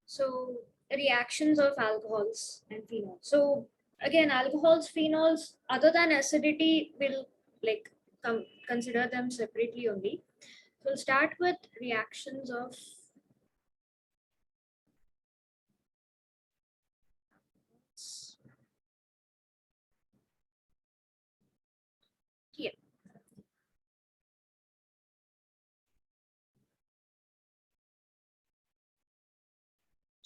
So reactions of alcohols and phenols. So again, alcohols, phenols, other than acidity, will like consider them separately only. So we'll start with reactions of here.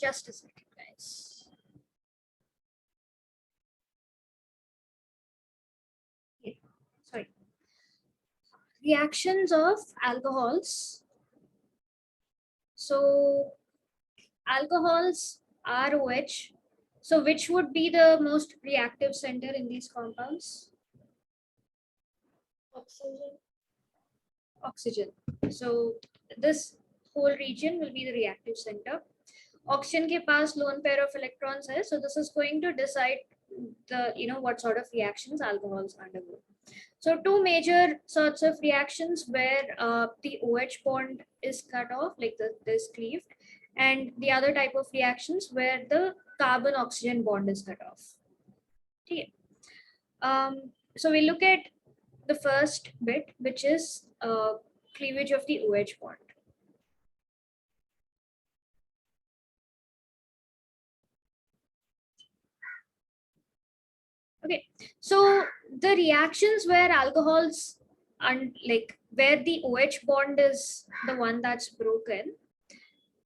Just a second, guys. Yeah, sorry. Reactions of alcohols. So alcohols are OH. So which would be the most reactive center in these compounds? Oxygen. Oxygen. So this whole region will be the reactive center. Oxygen के पास lone pair of electrons है, so this is going to decide the what sort of reactions alcohols undergo. So two major sorts of reactions where the OH bond is cut off, like this cleaved, and the other type of reactions where the carbon oxygen bond is cut off. Okay. So we look at the first bit, which is cleavage of the OH bond. Okay, so the reactions where alcohols and like where the OH bond is the one that's broken,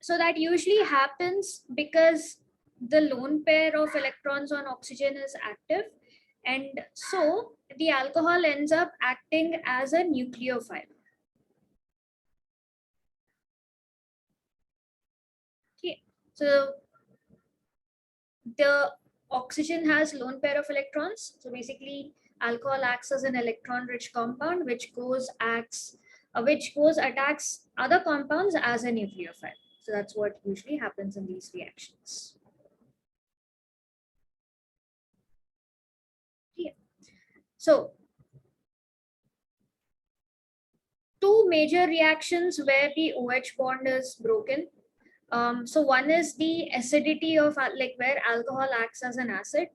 so that usually happens because the lone pair of electrons on oxygen is active, and so the alcohol ends up acting as a nucleophile. Okay, so the oxygen has lone pair of electrons. So basically, alcohol acts as an electron-rich compound, which attacks other compounds as a nucleophile. So that's what usually happens in these reactions. Yeah. So two major reactions where the OH bond is broken. So one is the acidity of like where alcohol acts as an acid.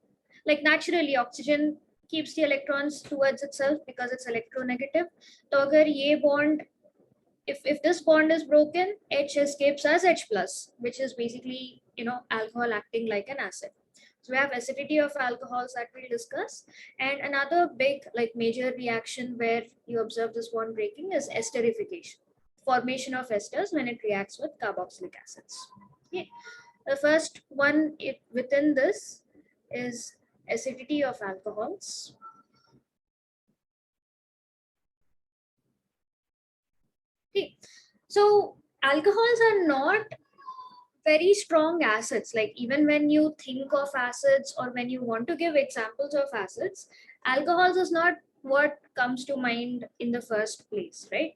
Like naturally, oxygen keeps the electrons towards itself because it's electronegative. So agar ye bond, if this bond is broken, H escapes as H plus, which is basically alcohol acting like an acid. So we have acidity of alcohols that we'll discuss, and another big like major reaction where you observe this bond breaking is esterification, formation of esters when it reacts with carboxylic acids. Okay. The first one within this is acidity of alcohols. Okay. So alcohols are not very strong acids. Like even when you think of acids or when you want to give examples of acids, alcohols is not what comes to mind in the first place, right?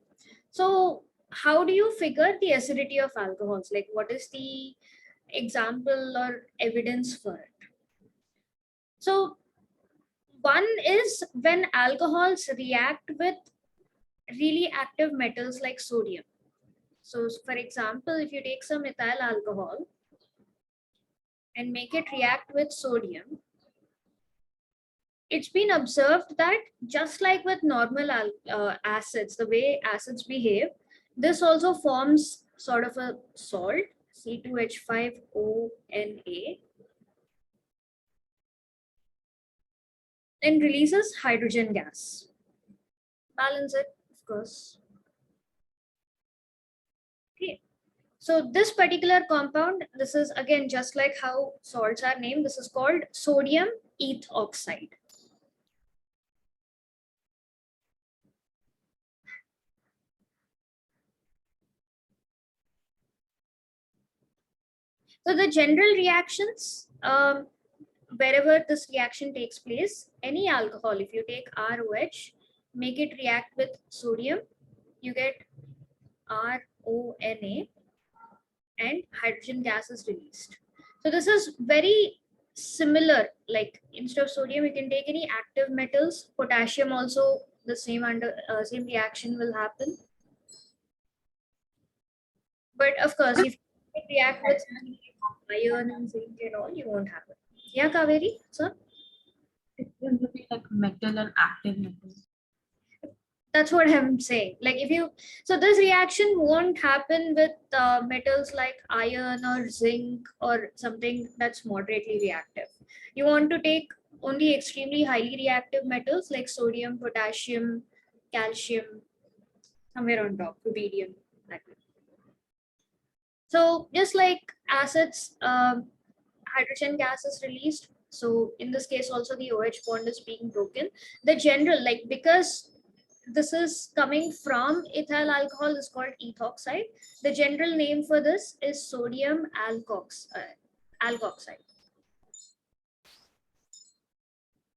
So how do you figure the acidity of alcohols? Like what is the example or evidence for it? So one is when alcohols react with really active metals like sodium. So for example, if you take some ethyl alcohol and make it react with sodium, it's been observed that just like with normal acids, the way acids behave, this also forms sort of a salt, C2H5ONA, and releases hydrogen gas. Balance it, of course. Okay. So this particular compound, this is again just like how salts are named, this is called sodium eth oxide. So the general reactions, wherever this reaction takes place, any alcohol, if you take ROH, make it react with sodium, you get RONA and hydrogen gas is released. So this is very similar, like instead of sodium, you can take any active metals, potassium also, the same same reaction will happen. But of course, if It react with something like iron and zinc and all, you won't have it. Yeah, Kaveri, sir? It will be like metal and active metal. That's what I'm saying. Like if you, so this reaction won't happen with metals like iron or zinc or something that's moderately reactive. You want to take only extremely highly reactive metals like sodium, potassium, calcium, somewhere on top, rubidium. That way. So just like acids, hydrogen gas is released. So in this case, also the OH bond is being broken. The general, like because this is coming from ethyl alcohol is called ethoxide. The general name for this is sodium alkoxide.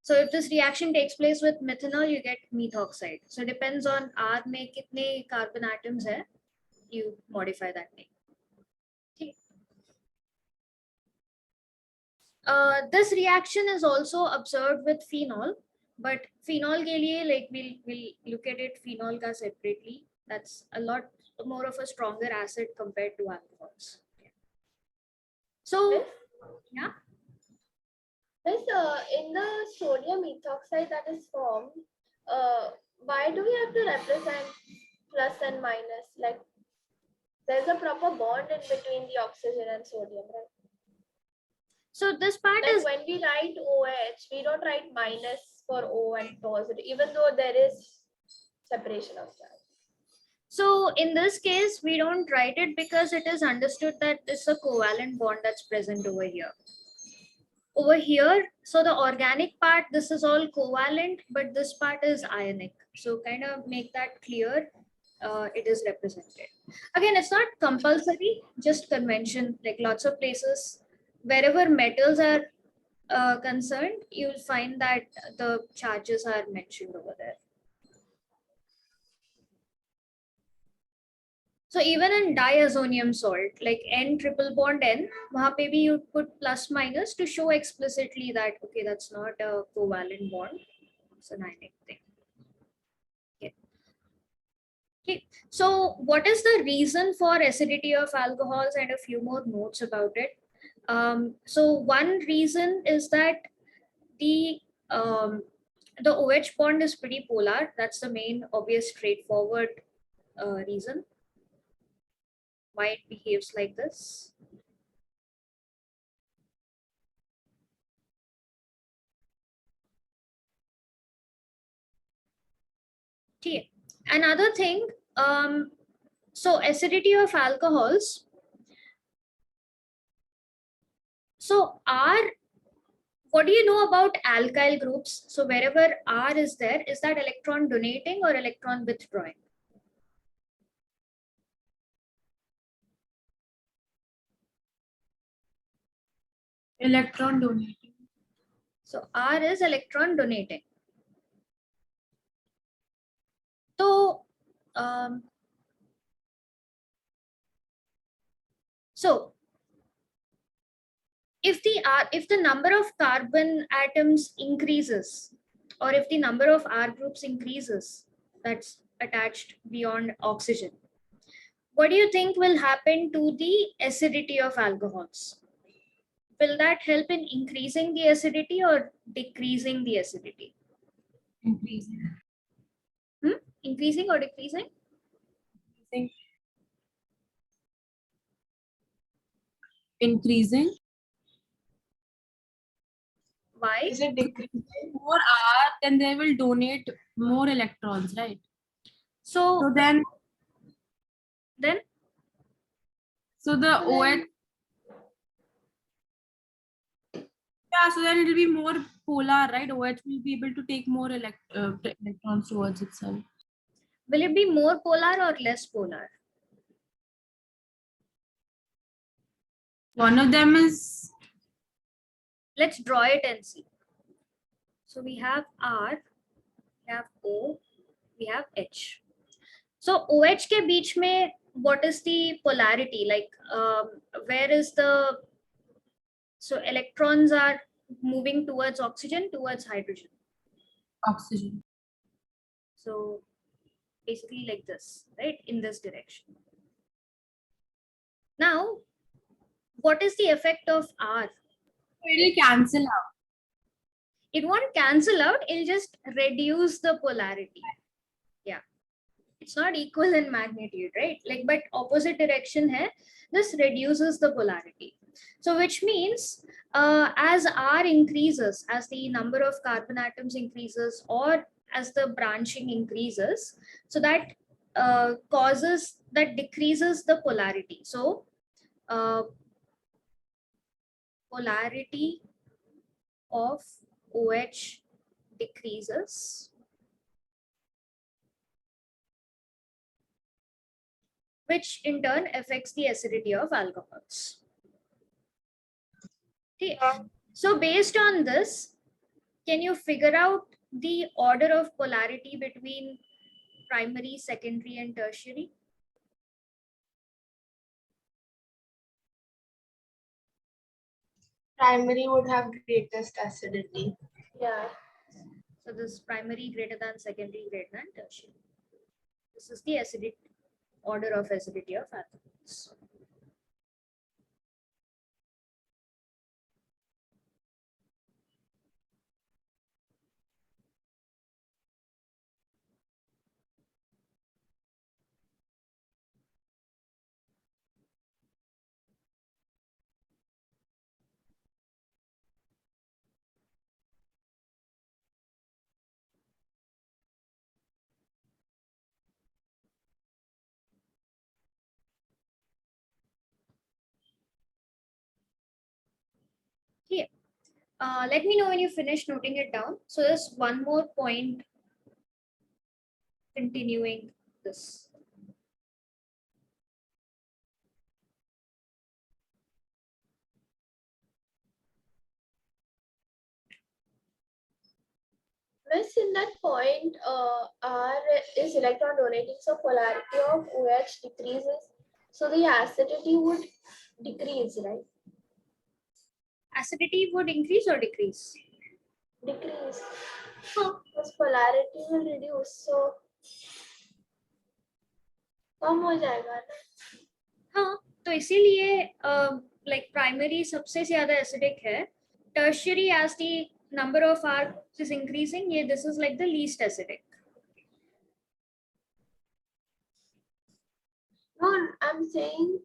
So if this reaction takes place with methanol, you get methoxide. So it depends on R में कितने carbon atoms है, you modify that name. Okay. This reaction is also observed with phenol, but phenol ke liye, like we'll look at it phenol ka separately. That's a lot more of a stronger acid compared to alcohols. So yeah. In the sodium ethoxide that is formed, why do we have to represent plus and minus? Like there's a proper bond in between the oxygen and sodium, right? So this part Like is when we write OH, we don't write minus for O and positive, even though there is separation of charge. so in this case we don't write it because it is understood that it's a covalent bond that's present over here. Over here, so the organic part, this is all covalent, but this part is ionic. So kind of make that clear. It is represented. Again, it's not compulsory, just convention. Like lots of places, wherever metals are concerned, you'll find that the charges are mentioned over there. So even in diazonium salt, like N triple bond N, wahan pe bhi you put plus minus to show explicitly that, okay, that's not a covalent bond. It's an ionic thing. Okay. So what is the reason for acidity of alcohols and a few more notes about it? So one reason is that the um, the OH bond is pretty polar. That's the main obvious straightforward reason why it behaves like this. Okay. Another thing, so acidity of alcohols. So R, what do you know about alkyl groups? So wherever R is there, is that electron donating or electron withdrawing? Electron donating. So R is electron donating. So, so if the number of carbon atoms increases, or if the number of R groups increases, that's attached beyond oxygen, what do you think will happen to the acidity of alcohols? Will that help in increasing the acidity or decreasing the acidity? Increasing. Increasing or decreasing? Increasing. Why? Is it decreasing? More R, then they will donate more electrons, right? So then the OH. Yeah, so then it will be more polar, right? OH will be able to take more electrons towards itself. will it be more polar or less polar? One of them is. Let's draw it and see. So we have R, we have O, we have H. So OH के बीच में what is the polarity? Like where is the, so electrons are moving towards oxygen, towards hydrogen. Oxygen. So basically like this, right? In this direction. Now, what is the effect of R? It will cancel out. It won't cancel out, it'll just reduce the polarity. Yeah. It's not equal in magnitude, right? Like, but opposite direction hai, this reduces the polarity. So which means as R increases, as the number of carbon atoms increases, or as the branching increases, so that decreases the polarity. So polarity of OH decreases, which in turn affects the acidity of alcohols. Okay. So based on this, can you figure out the order of polarity between primary, secondary, and tertiary? Primary would have greatest acidity. Yeah. So this primary greater than secondary greater than tertiary. This is the acidity order of acidity of alcohols. Here. Let me know when you finish noting it down. So there's one more point continuing this. Miss, in that point, R is electron donating, so polarity of OH decreases. So the acidity would decrease, right? Acidity would increase or decrease? Decrease. Because polarity will reduce. So कम हो जाएगा ना? हाँ, तो इसीलिए like primary सबसे ज्यादा acidic है. Tertiary, as the number of R is increasing, yeah, this is like the least acidic. No, I'm saying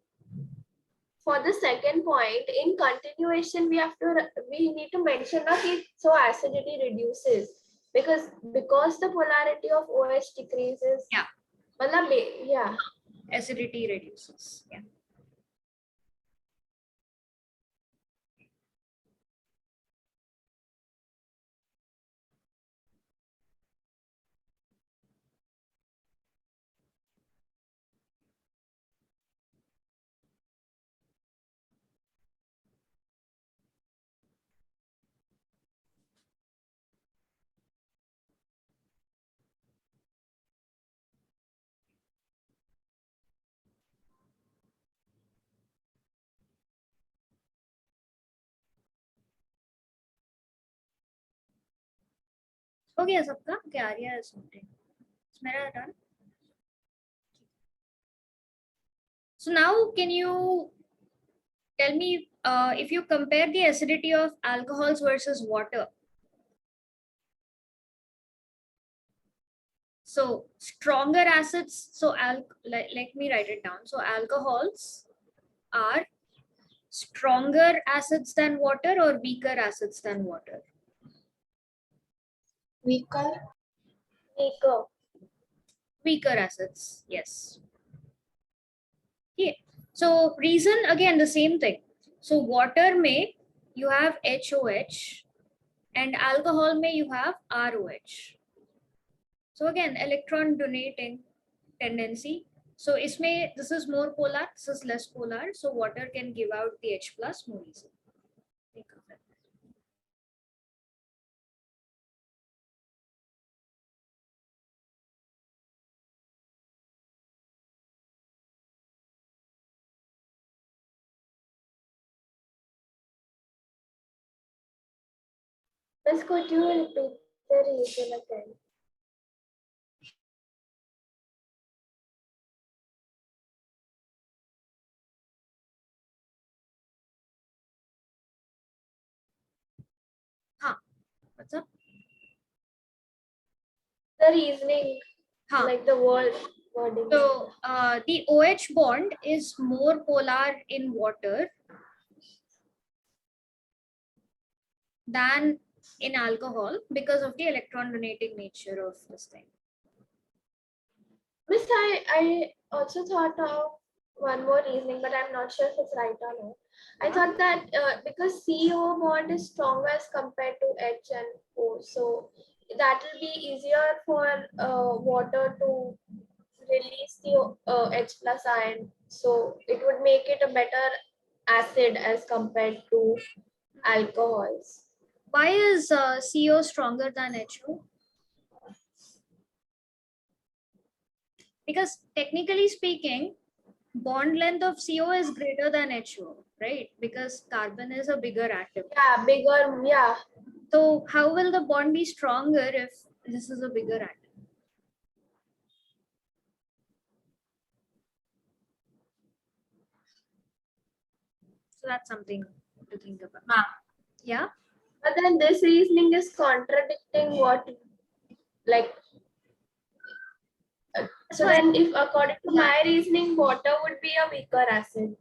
for the second point, in continuation, we need to mention that so acidity reduces because the polarity of OH decreases. Yeah. Yeah. Acidity reduces. Yeah. हो गया सबका? क्या आ रहा है something? It's मेरा done. So now can you tell me if you compare the acidity of alcohols versus water? So stronger acids, so let me write it down. So alcohols are stronger acids than water or weaker acids than water? Weaker. Weaker. Weaker acids, yes. Okay. So reason again the same thing. So water may you have HOH and alcohol may you have ROH. So again, electron donating tendency. So this is more polar, this is less polar. So water can give out the H plus more easily. Think of it. Miss, could you repeat the reason again? What's up? The reasoning, Huh. like the wording. So the OH bond is more polar in water than in alcohol because of the electron donating nature of this thing. Miss, I also thought of one more reasoning, but I'm not sure if it's right or not. I thought that because CO bond is stronger as compared to H and O, so that will be easier for water to release the H plus ion. So it would make it a better acid as compared to alcohols. Why is CO stronger than HO? Because technically speaking, bond length of CO is greater than HO, right? Because carbon is a bigger atom. Yeah, bigger, yeah. So how will the bond be stronger if this is a bigger atom? So that's something to think about. Yeah. But then this reasoning is contradicting what, like, so then if according to my reasoning, water would be a weaker acid.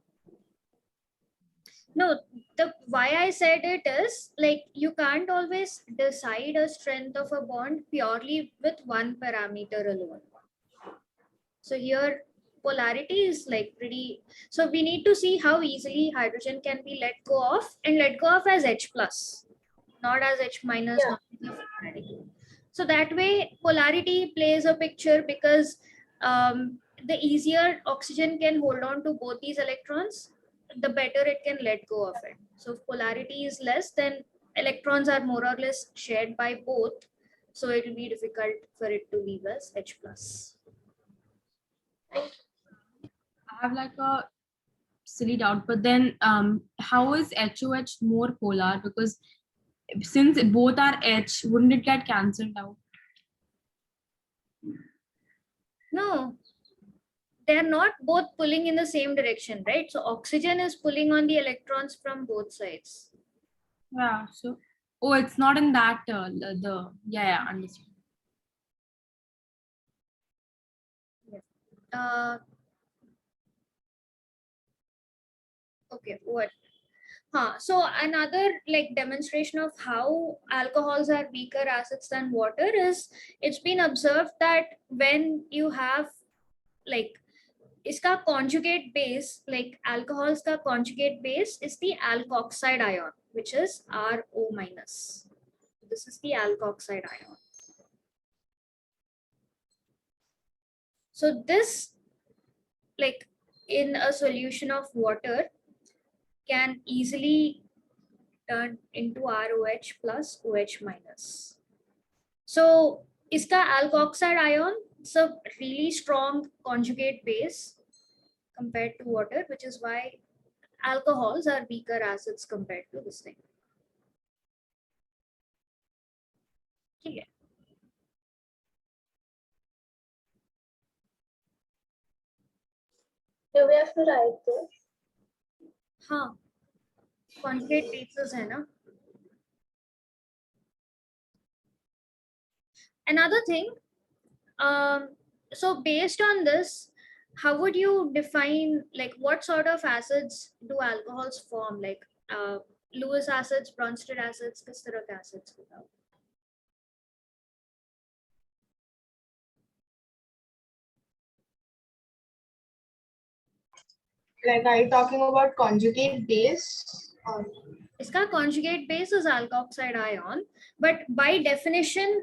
No, the why I said it is like you can't always decide a strength of a bond purely with one parameter alone. So here polarity is like pretty, so we need to see how easily hydrogen can be let go of and let go of as H plus, not as H minus, Yeah. not as acidity. So that way polarity plays a picture because the easier oxygen can hold on to both these electrons, the better it can let go of it. So if polarity is less, then electrons are more or less shared by both. So it will be difficult for it to leave as H plus. I have like a silly doubt, but then how is HOH more polar? Because since both are H, wouldn't it get cancelled out? No, they are not both pulling in the same direction, right? So oxygen is pulling on the electrons from both sides. Yeah, so oh, it's not in that yeah, understood. Okay, what? So another like demonstration of how alcohols are weaker acids than water is it's been observed that when you have like iska conjugate base, like alcohols ka conjugate base is the alkoxide ion, which is RO minus. This is the alkoxide ion. So this, like in a solution of water, can easily turn into ROH plus OH minus. So iska alkoxide ion, it's a really strong conjugate base compared to water, which is why alcohols are weaker acids compared to this thing. Okay. Do we have to write this? हाँ, conjugate bases है ना. Another thing, so based on this, how would you define like what sort of acids do alcohols form? Like Lewis acids, Bronsted acids, किस तरह के acids बताओ? Like, are you talking about conjugate base? Or इसका conjugate base is alkoxide ion, but by definition,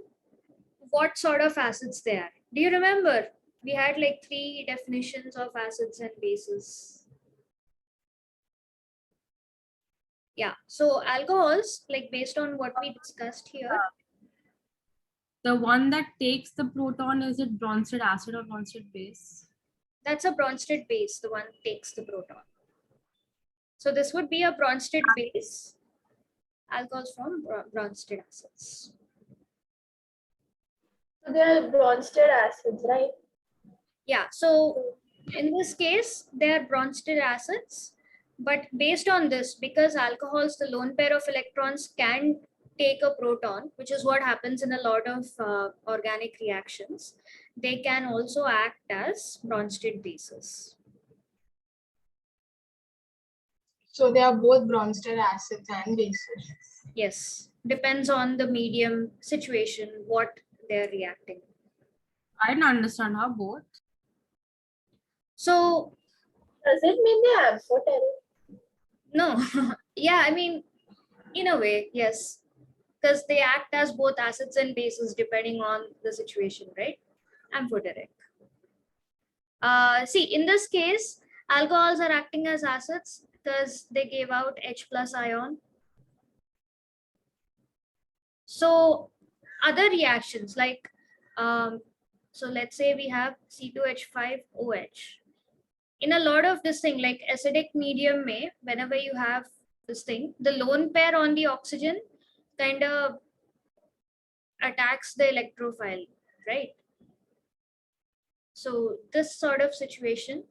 what sort of acids they are? Do you remember? We had like 3 definitions of acids and bases. Yeah, so alcohols, like based on what we discussed here, The one that takes the proton, is it Bronsted acid or Bronsted base? that's a Bronsted base, the one that takes the proton. So this would be a Bronsted base, alcohols from Bronsted acids. So they are Bronsted acids, right? Yeah, so in this case, they are Bronsted acids, but based on this, because alcohols, the lone pair of electrons can take a proton, which is what happens in a lot of organic reactions, they can also act as Bronsted bases. So they are both Bronsted acids and bases. Yes, depends on the medium situation, what they're reacting. I didn't understand how both. So, Does it mean they're amphoteric? no, yeah, I mean, in a way, yes, because they act as both acids and bases depending on the situation, right? Amphoteric. See, in this case, alcohols are acting as acids because they gave out H plus ion. So other reactions like, so let's say we have C2H5OH. In a lot of this thing, like acidic medium may, whenever you have this thing, the lone pair on the oxygen kind of attacks the electrophile, right? So this sort of situation,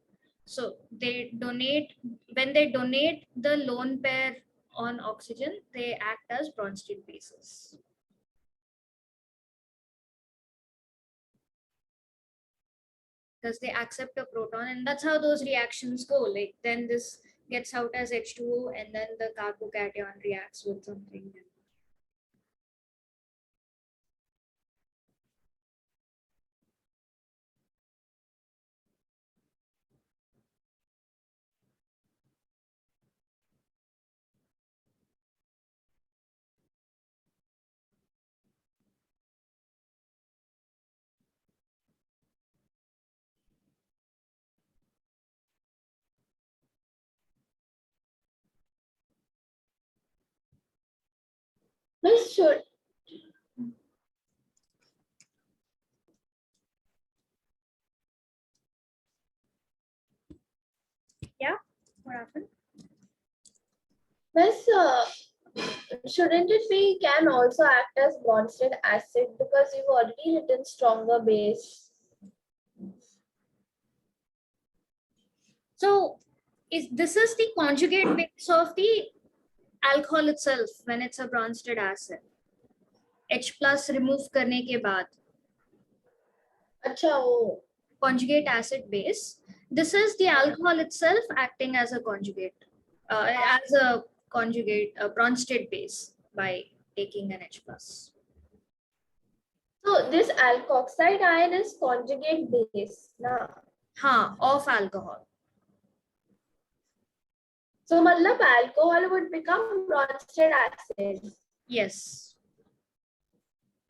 so they donate, when they donate the lone pair on oxygen, they act as Bronsted bases. Because they accept a proton, and that's how those reactions go. Like then this gets out as H2O, and then the carbocation reacts with something. Miss, should Yeah, what happened? Miss, shouldn't it be can also act as Bronsted acid because you've already written stronger base? So this is the conjugate base of the alcohol itself when it's a Bronsted acid. H plus remove करने के बाद अच्छा वो conjugate acid base. This is the alcohol itself acting as a conjugate, as a conjugate, a Bronsted base by taking an H plus. so this alkoxide ion is conjugate base, na? हाँ, of alcohol. So matlab alcohol would become Bronsted acid. Yes.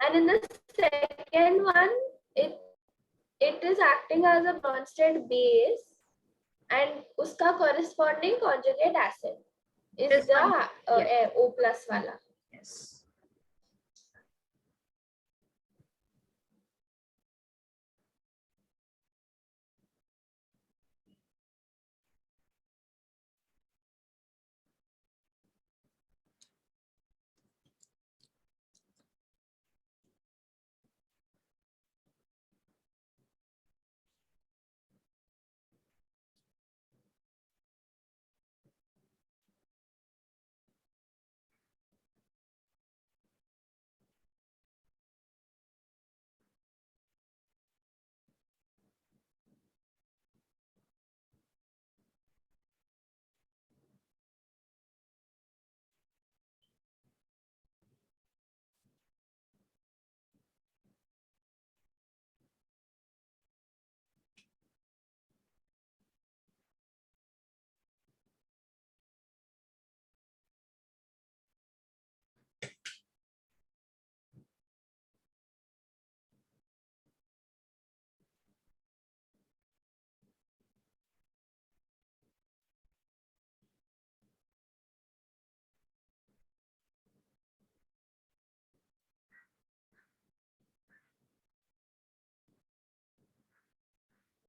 And in the second one, it is acting as a Bronsted base and uska corresponding conjugate acid is This the one, yeah. O plus wala. Yes.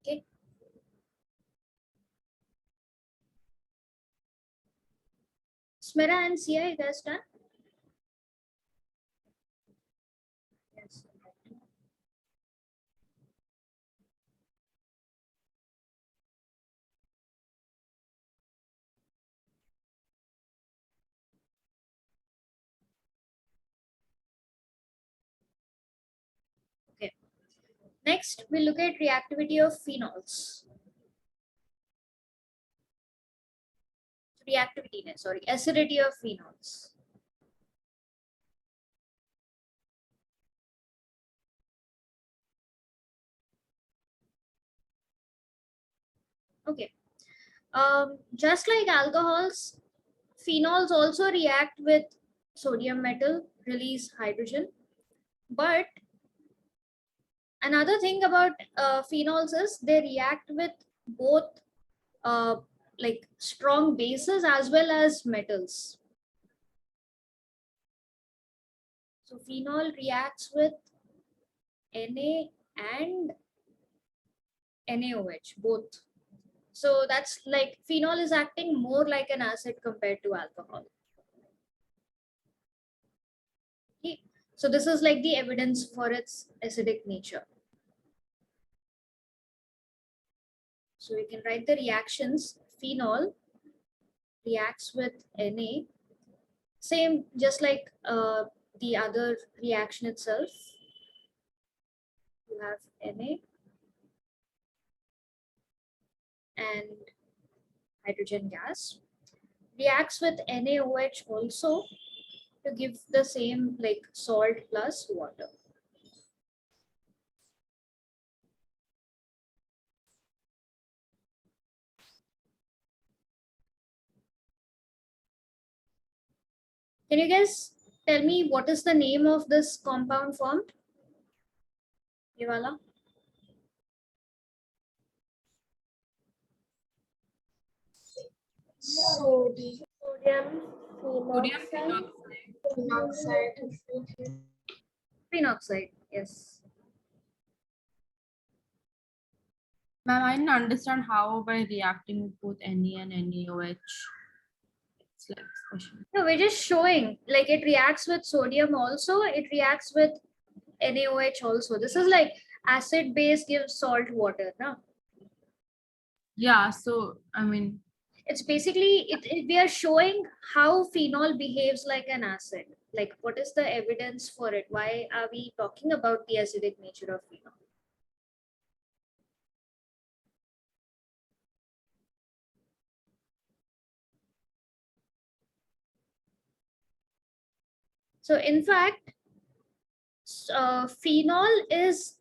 Okay. Smira and Sia, you guys done? Yes. Next, we look at reactivity of phenols. Acidity of phenols. Okay. Just like alcohols, phenols also react with sodium metal, release hydrogen. But another thing about phenols is they react with both uh, like strong bases as well as metals. So phenol reacts with Na and NaOH both. So that's like phenol is acting more like an acid compared to alcohol. Okay. So this is like the evidence for its acidic nature. So we can write the reactions. Phenol reacts with Na. Same, just like the other reaction itself. You have Na and hydrogen gas. Reacts with NaOH also to give the same like salt plus water. Can you guys tell me what is the name of this compound formed? Yevala? Sodium Sodium Sodium phenoxide. phenoxide. Phenoxide, yes. Ma'am, I didn't understand how by reacting with both Na and NaOH. It's like special. No, we're just showing like it reacts with sodium also, it reacts with NaOH also. This is like acid base gives salt water. No? Yeah, so I mean, It's basically, we are showing how phenol behaves like an acid. Like what is the evidence for it? Why are we talking about the acidic nature of phenol? So in fact, phenol is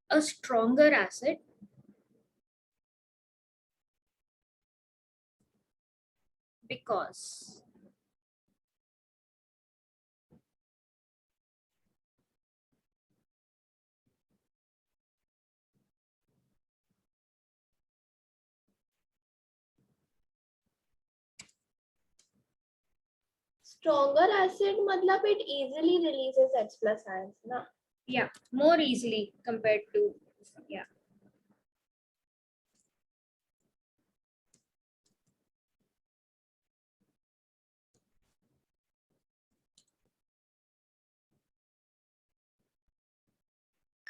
a stronger acid because Stronger acid, matlab it easily releases H plus ions, na? yeah, more easily compared to yeah.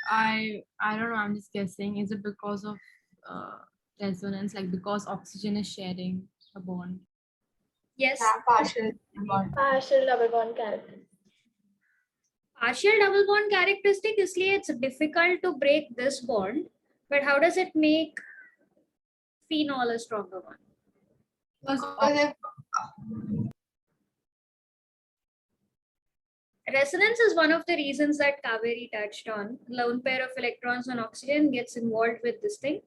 I don't know, I'm just guessing. Is it because of resonance, like because oxygen is sharing a bond? Yes, Yeah, partial bond. Partial double bond character. partial double bond characteristic, इसलिए it's difficult to break this bond. But how does it make phenol a stronger one? Because Because if Resonance is one of the reasons that Kaveri touched on. Lone pair of electrons on oxygen gets involved with this thing.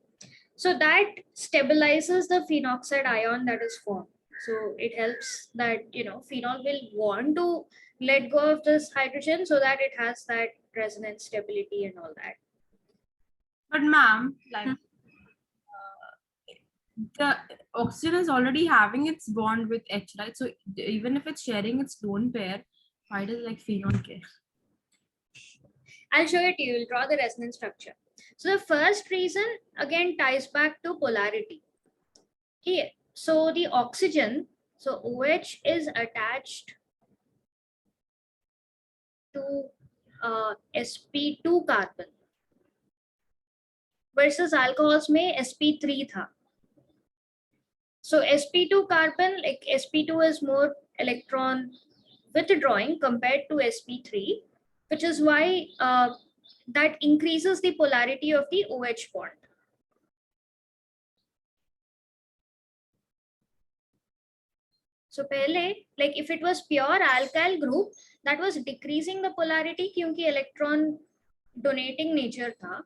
So that stabilizes the phenoxide ion that is formed. So it helps that, phenol will want to let go of this hydrogen so that it has that resonance stability and all that. but ma'am, like the oxygen is already having its bond with H, right? So even if it's sharing its lone pair, why does like phenol care? I'll show it to you. We'll draw the resonance structure. So the first reason again ties back to polarity. Here, so the oxygen, so OH is attached to sp2 carbon versus alcohols में sp3 था. So sp2 carbon, like sp2 is more electron withdrawing compared to sp3, which is why that increases the polarity of the OH bond. So pehle, like if it was pure alkyl group, that was decreasing the polarity क्योंकि electron donating nature था.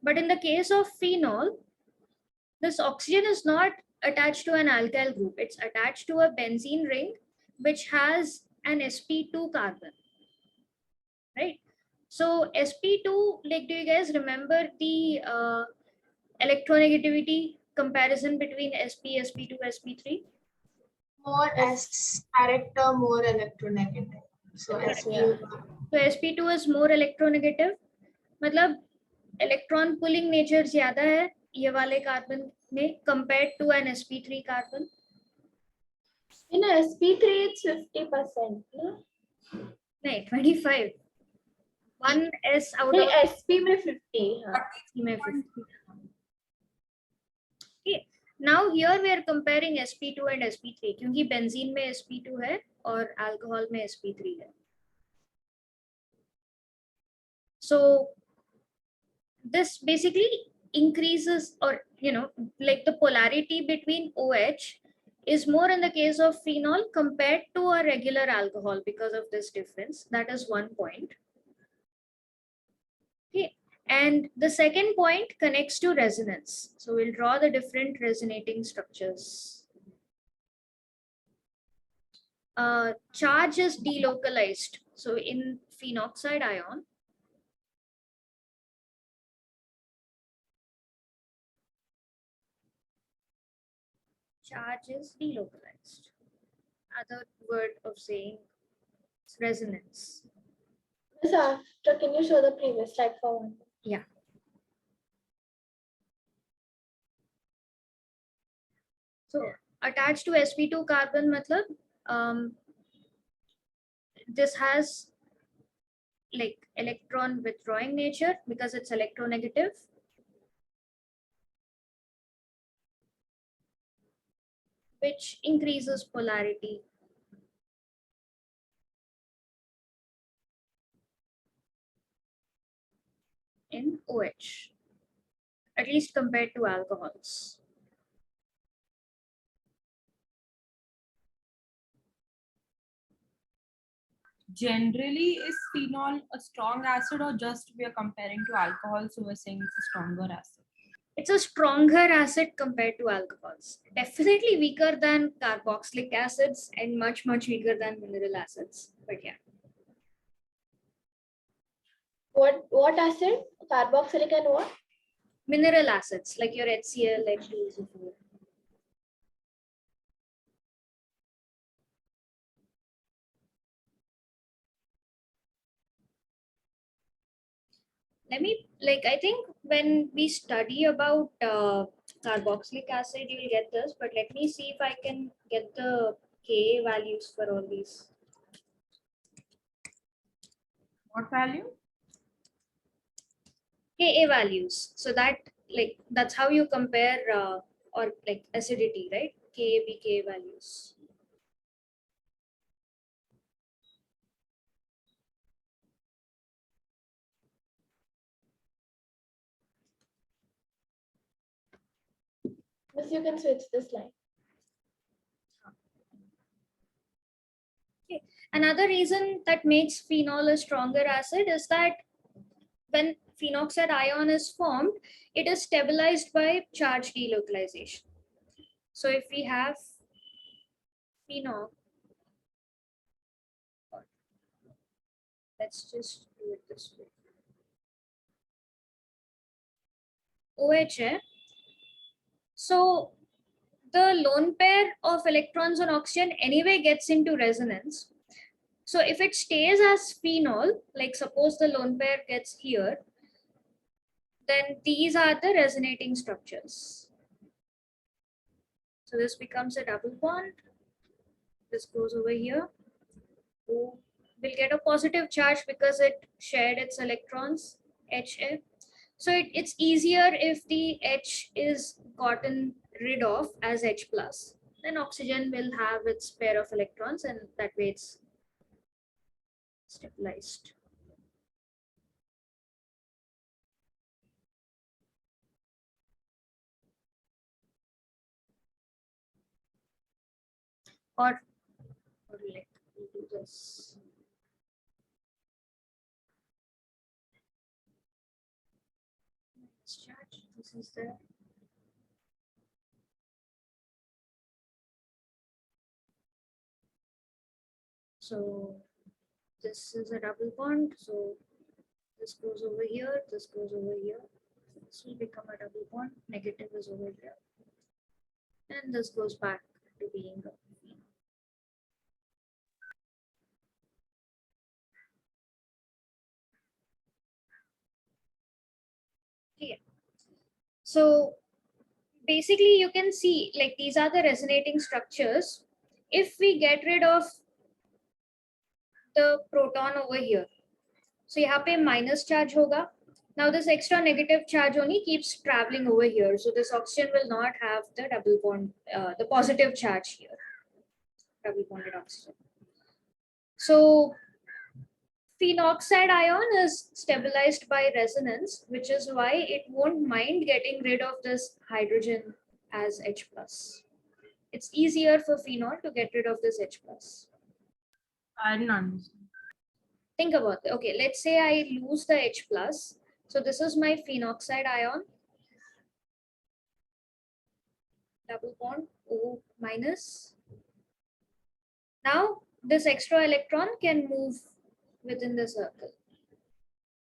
But in the case of phenol, this oxygen is not attached to an alkyl group. It's attached to a benzene ring, which has an sp2 carbon, right? So sp2, like, do you guys remember the electronegativity comparison between sp, sp2, sp3? More S character, more electronegative. So Correct. SPU. So sp2 is more electronegative. मतलब electron pulling nature ज्यादा है ये वाले carbon में compared to an sp3 carbon. In a sp3 it's 50%, no? नहीं 25. One S out नहीं, of sp में 50, हाँ. में 50. Okay. Now here we are comparing sp2 and sp3 क्योंकि benzene में sp2 है और alcohol में sp3 है. So this basically increases, or like the polarity between OH is more in the case of phenol compared to a regular alcohol because of this difference. That is one point. Okay. And the second point connects to resonance. So we'll draw the different resonating structures. Charge is delocalized. So in phenoxide ion, charge is delocalized. Other word of saying resonance. So after, can you show the previous slide for one? Yeah. So attached to sp2 carbon matlab this has like electron withdrawing nature because it's electronegative. Which increases polarity. In OH, at least compared to alcohols. Generally, is phenol a strong acid, or just we are comparing to alcohol, so we're saying it's a stronger acid? It's a stronger acid compared to alcohols. Definitely weaker than carboxylic acids and much weaker than mineral acids. But yeah. What acid? Carboxylic and what? Mineral acids like your HCl, H2SO4. I think when we study about carboxylic acid, you'll get this, but let me see if I can get the Ka values for all these. What value? Ka values. So that's how you compare or like acidity, right? Ka, pK values. Yes, you can switch this line. Okay. Another reason that makes phenol a stronger acid is that when phenoxide ion is formed, it is stabilized by charge delocalization. So if we have phenol, let's just do it this way. OH. So the lone pair of electrons on oxygen anyway gets into resonance. So if it stays as phenol, like suppose the lone pair gets here, then these are the resonating structures. So this becomes a double bond. This goes over here. We'll get a positive charge because it shared its electrons, HF. So it's easier if the H is gotten rid of as H plus. Then oxygen will have its pair of electrons and that way it's stabilized. or like we'll do this. Charge. This is the so this is a double bond. So this goes over here. This goes over here. This will become a double bond. Negative is over here, and this goes back to being a phenol. Yeah. So basically you can see like these are the resonating structures. If we get rid of the proton over here, so यहाँ पे minus charge होगा. Now this extra negative charge only keeps traveling over here, so this oxygen will not have the double bond, the positive charge here, double bonded oxygen. So phenoxide ion is stabilized by resonance, which is why it won't mind getting rid of this hydrogen as H plus. It's easier for phenol to get rid of this H plus. I didn't understand. Think about it. Okay, let's say I lose the H plus. So this is my phenoxide ion. Double bond O minus. Now this extra electron can move within the circle.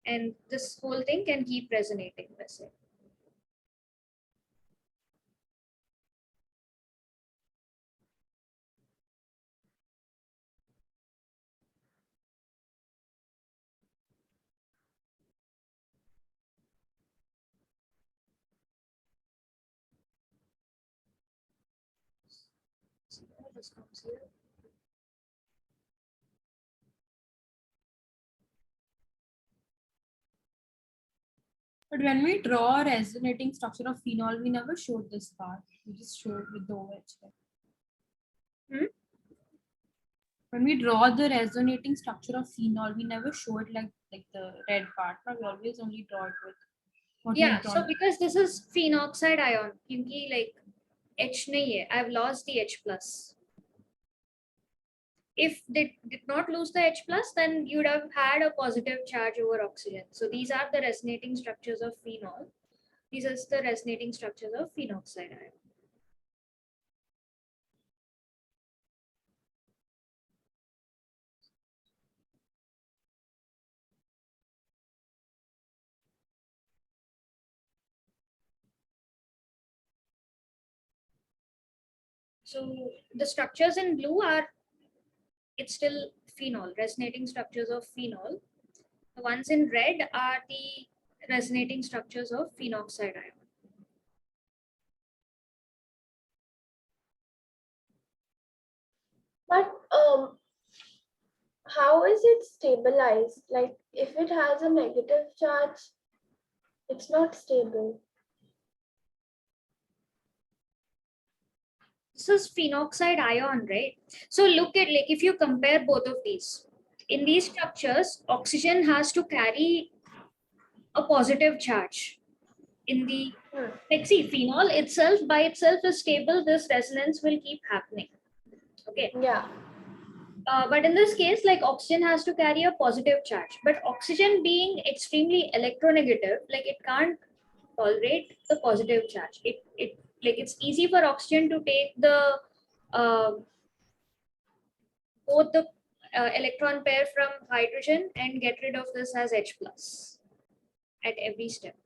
And this whole thing can keep resonating with it. So this comes here. But when we draw a resonating structure of phenol, we never showed this part. We just showed with the OH. When we draw the resonating structure of phenol, we never show it like the red part. But we always only draw it with what we Yeah, draw. so because this is phenoxide ion, क्योंकि like H nahi hai, I've lost the H plus. If they did not lose the H plus, then you'd have had a positive charge over oxygen. So these are the resonating structures of phenol. These are the resonating structures of phenoxide ion. So the structures in blue are, it's still phenol, resonating structures of phenol. The ones in red are the resonating structures of phenoxide ion. But how is it stabilized? Like if it has a negative charge, it's not stable. This is phenoxide ion, right? So look at, like, if you compare both of these, in these structures, oxygen has to carry a positive charge. In the, like, see, phenol itself by itself is stable, this resonance will keep happening. Okay. Yeah. But in this case, like, oxygen has to carry a positive charge. But oxygen being extremely electronegative, like, it can't tolerate the positive charge. It like, it's easy for oxygen to take the both the electron pair from hydrogen and get rid of this as H plus at every step.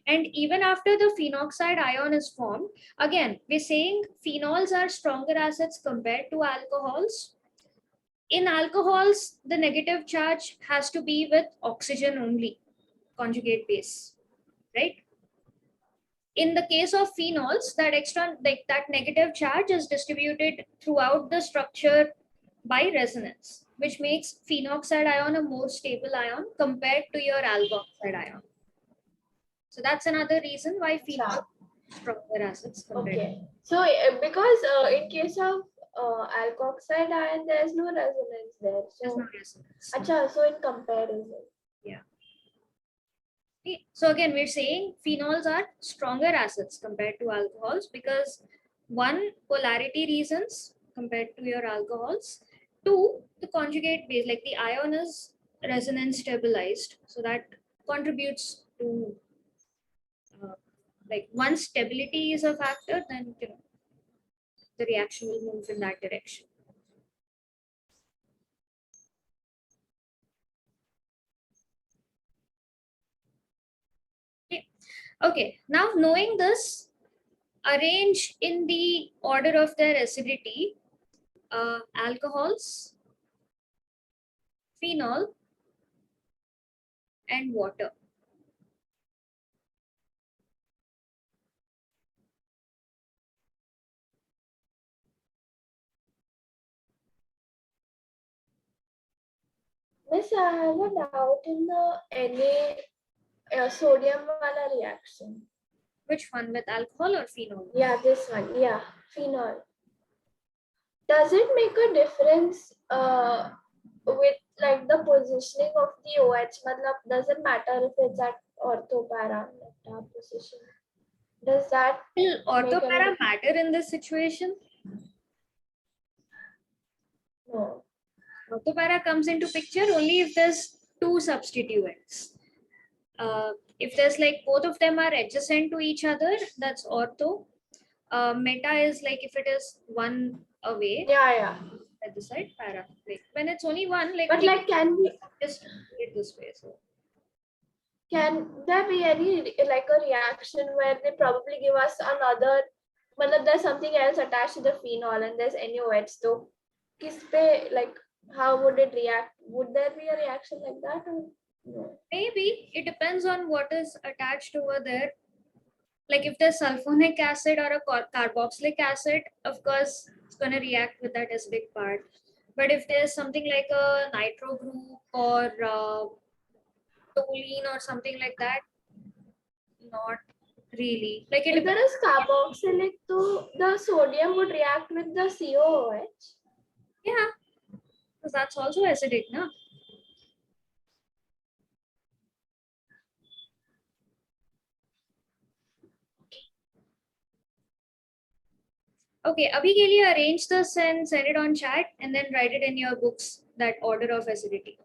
And even after the phenoxide ion is formed, again, we're saying phenols are stronger acids compared to alcohols. In alcohols, the negative charge has to be with oxygen only, conjugate base, right? In the case of phenols, that extra, like, that negative charge is distributed throughout the structure by resonance, which makes phenoxide ion a more stable ion compared to your alkoxide ion. So that's another reason why phenol are stronger acids compared. Okay. So because in case of alkoxide ion, there is no resonance there. There's So, no resonance. acha, so in comparison. Yeah. Okay. So again, we're saying phenols are stronger acids compared to alcohols because one, polarity reasons, compared to your alcohols. Two, the conjugate base, like the ion is resonance stabilized, so that contributes to like once stability is a factor, then the reaction will move in that direction. Okay, now knowing this, arrange in the order of their acidity alcohols, phenol, and water. Miss, I have a doubt in the sodium wala reaction. Which one, with alcohol or phenol? Yeah, this one. Yeah, phenol. Does it make a difference with like the positioning of the OH? Matlab, doesn't matter if it's at ortho para position. Does that Will orthopara any- matter in this situation? no? Orthopara comes into picture only if there's two substituents. If there's like both of them are adjacent to each other, that's ortho. Meta is like if it is one away Yeah. at the side, para. Like when it's only one, like But like, can just do it this way. So there be any like a reaction where they probably give us another? Matlab, there's something else attached to the phenol and there's NaOH. So, kis pe, like, how would it react? Would there be a reaction like that? Or no? maybe it depends on what is attached over there. Like if there's sulfonic acid or a carboxylic acid, of course it's going to react with that acidic part. But if there's something like a nitro group or toluene or something like that, not really. Like it If there is carboxylic, so the sodium would react with the COOH. yeah, because that's also acidic, no? Okay, abhi ke liye arrange this and send it on chat and then write it in your books, that order of acidity.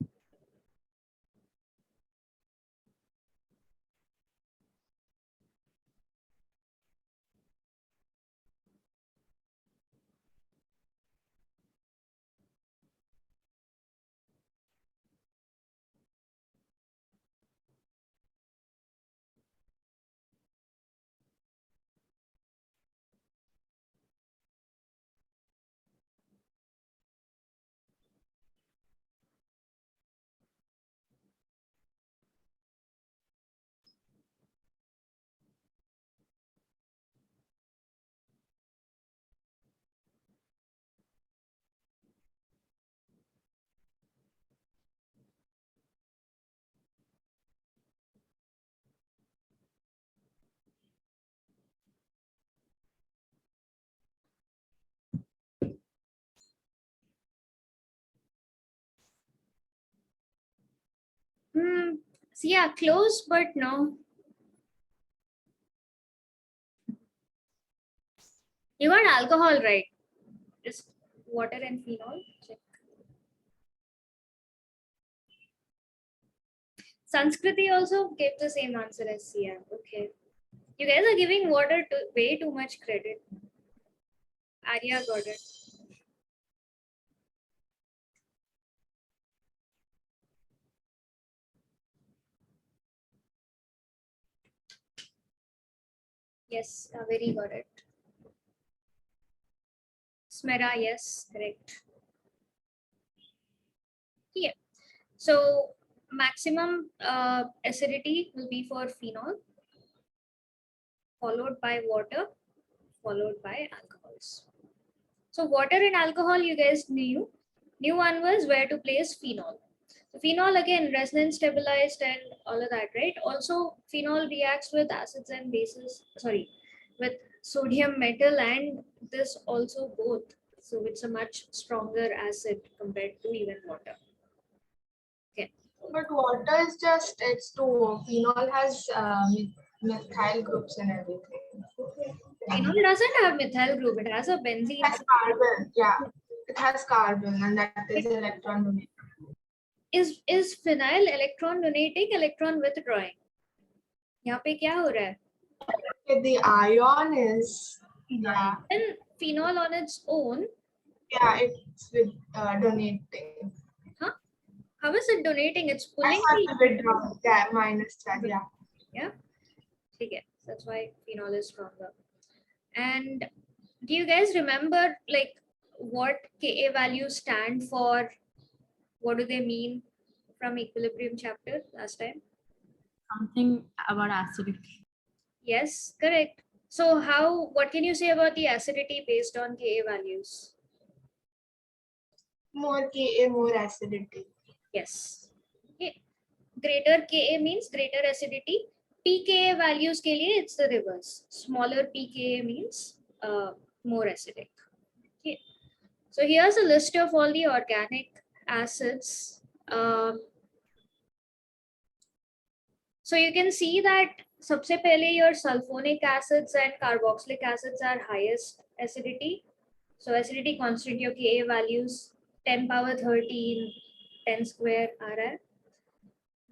So yeah, close, but no. You got alcohol right. Just water and phenol. Check. Sanskriti also gave the same answer as Sia. Okay. You guys are giving water way too much credit. Arya got it. Yes, Kaveri got it. Smera, yes, correct. Yeah. So maximum acidity will be for phenol, followed by water, followed by alcohols. So water and alcohol, you guys knew. New one was where to place phenol. So phenol again, resonance stabilized and all of that, right? Also, phenol reacts with acids and bases, sorry, with sodium metal and this also both. So it's a much stronger acid compared to even water. Okay. But water is just, it's two. Phenol has methyl groups and everything. Phenol doesn't have methyl group. It has a benzene. It has carbon. Yeah, it has carbon, and that is electron donating. Is phenyl electron donating, electron withdrawing? यहाँ पे क्या हो रहा है? Okay, the ion is And phenol on its own. Yeah, it's with donating. Huh? How is it donating? It's I pulling have the to withdraw. Yeah, minus charge. Yeah. Yeah. Okay. That's why phenol is stronger. And do you guys remember like what Ka values stand for? What do they mean from equilibrium chapter last time? Something about acidity. Yes, correct. So what can you say about the acidity based on Ka values? More Ka, more acidity. Yes. Okay. Greater Ka means greater acidity. pKa values ke liye it's the reverse. Smaller pKa means more acidic. Okay. So here's a list of all the organic acids. So you can see that सबसे पहले your sulfonic acids and carboxylic acids are highest acidity. So acidity constant your Ka values 10 power 13, 10 square aa raha hai.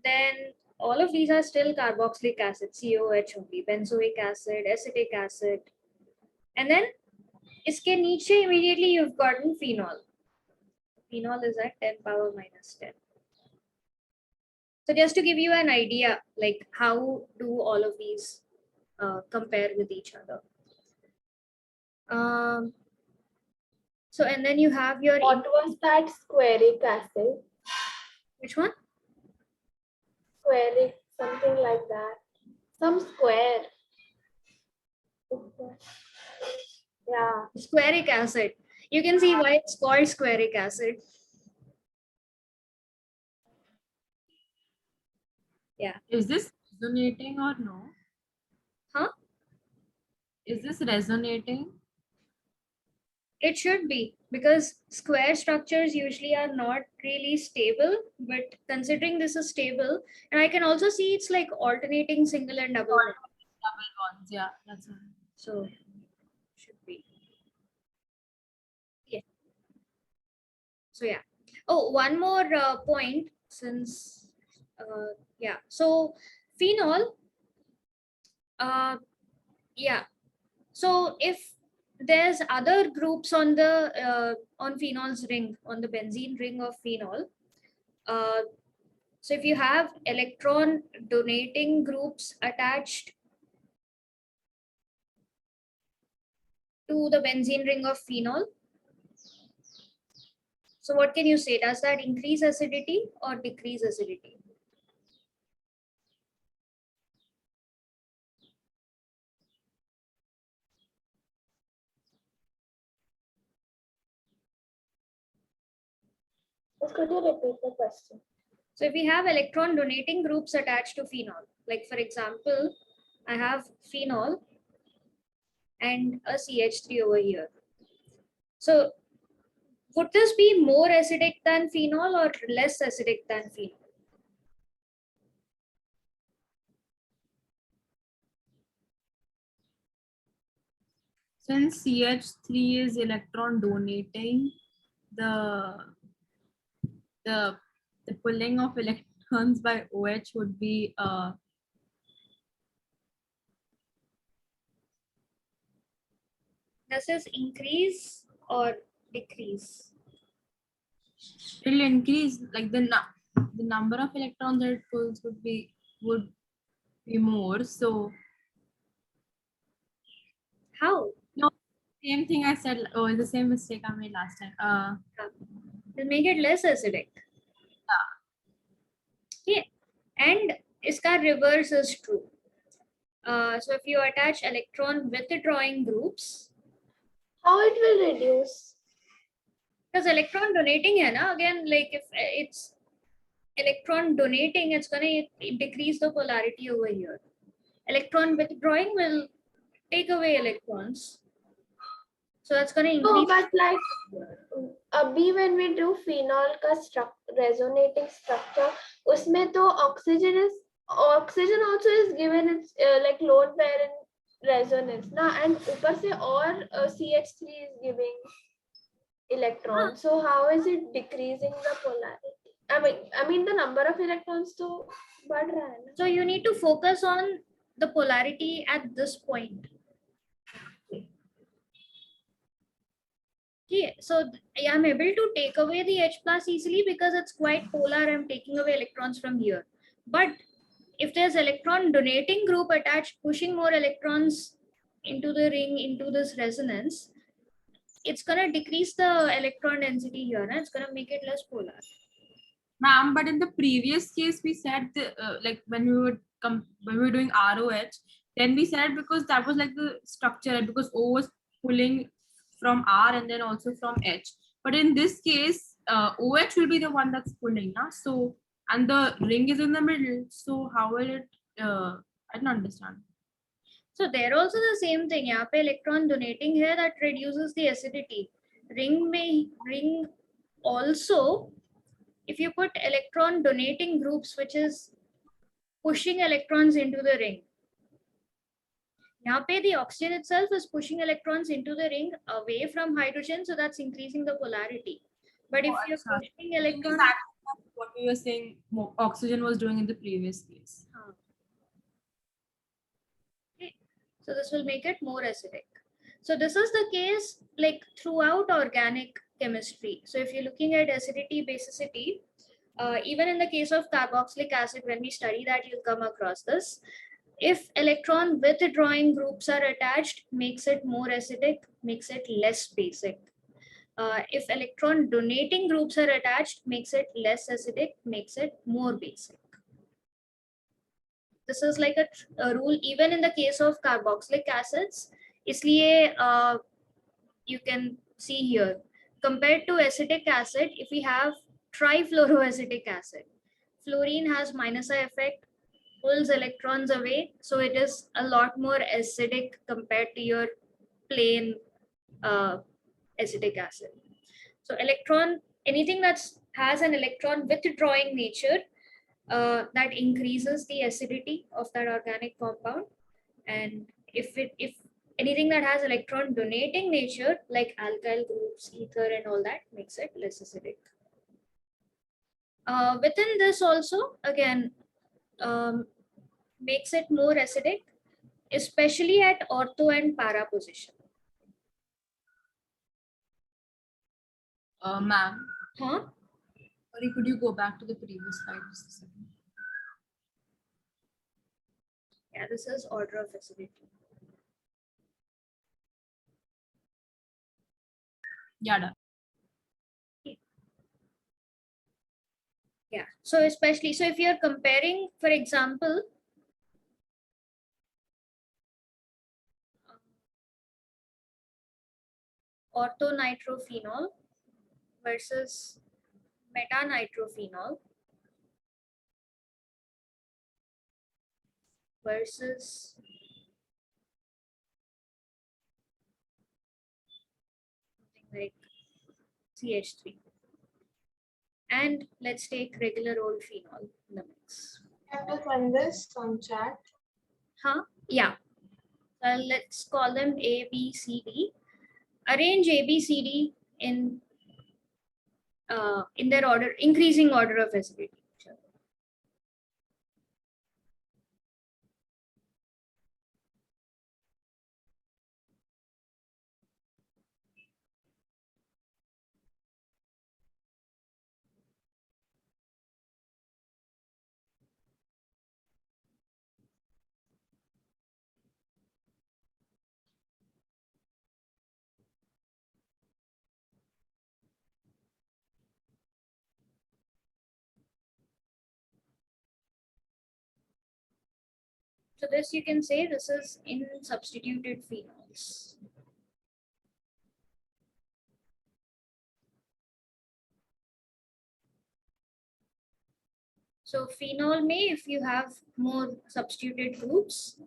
Then all of these are still carboxylic acid, COH only, benzoic acid, acetic acid. And then iske niche immediately you've gotten phenol. Phenol is at 10 power minus 10. So just to give you an idea, like how do all of these compare with each other. So and then you have your What was that squaric acid? which one? Squaric, something like that. Some square. Yeah. Squaric acid. You can see why it's called squaric acid. Yeah. Is this resonating or no? Huh? Is this resonating? It should be, because square structures usually are not really stable, but considering this is stable, and I can also see it's like alternating single and double bond. Double bonds, yeah, that's right. So should be. Yeah. So yeah. Oh, one more point since yeah. So phenol. Yeah. So if there's other groups on the on phenol's ring, on the benzene ring of phenol. So if you have electron donating groups attached to the benzene ring of phenol, so what can you say? Does that increase acidity or decrease acidity? Could you repeat the question? So if we have electron donating groups attached to phenol, like for example, I have phenol and a CH3 over here. So would this be more acidic than phenol or less acidic than phenol? Since CH3 is electron donating, the pulling of electrons by OH would be Does this increase or decrease? it'll increase, like the number of electrons that it pulls would be more. So How? no, same thing I said. Oh, it's the same mistake I made last time. Will make it less acidic. Yeah. And iska reverse is true. So if you attach electron withdrawing groups, How it will reduce? because electron donating hai na, again, like if it's electron donating, it's going to decrease the polarity over here. Electron withdrawing will take away electrons. So that's going to increase. No, but like abhi when we do phenol ka resonating structure, usme to oxygen also is given its like lone pair in resonance ना, and ऊपर से और CH3 is giving electron. So how is it decreasing the polarity? I mean the number of electrons तो बढ़ रहा है ना. So you need to focus on the polarity at this point. Okay, so I'm able to take away the H plus easily because it's quite polar. I'm taking away electrons from here. But if there's electron donating group attached, pushing more electrons into the ring, into this resonance, it's gonna decrease the electron density here, and it's gonna make it less polar. Ma'am, but in the previous case, we said like when we were doing ROH, then we said because that was like the structure because O was pulling from R and then also from H. But in this case, OH will be the one that's pulling, na? So and the ring is in the middle. So how will it? I don't understand. So they're also the same thing. यहाँ पे electron donating here that reduces the acidity. Ring also, if you put electron donating groups, which is pushing electrons into the ring. यहाँ पे the oxygen itself is pushing electrons into the ring away from hydrogen, so that's increasing the polarity. But if you're pushing electrons, what we were saying, oxygen was doing in the previous case. okay, so this will make it more acidic. So this is the case like throughout organic chemistry. So if you're looking at acidity, basicity, even in the case of carboxylic acid, when we study that, you'll come across this. If electron withdrawing groups are attached, makes it more acidic, makes it less basic. If electron donating groups are attached, makes it less acidic, makes it more basic. This is like a rule even in the case of carboxylic acids. इसलिए you can see here, compared to acetic acid, if we have trifluoroacetic acid, fluorine has minus I effect, pulls electrons away, so it is a lot more acidic compared to your plain acetic acid. So anything that has an electron withdrawing nature, that increases the acidity of that organic compound. And if anything that has electron donating nature, like alkyl groups, ether and all that, makes it less acidic. Within this also, again, makes it more acidic, especially at ortho and para position. Ma'am, Huh? sorry, could you go back to the previous slide just a second? Yeah, this is order of acidity. Yeah, done. Yeah, so especially, so if you're comparing, for example, orthonitrophenol versus metanitrophenol versus something like CH3. And let's take regular old phenol in the mix. I have to send this on chat. Huh? Yeah. Let's call them A, B, C, D. Arrange A, B, C, D in their order, increasing order of acidity. Sure. So this you can say this is in substituted phenols. So phenol may, if you have more substituted groups,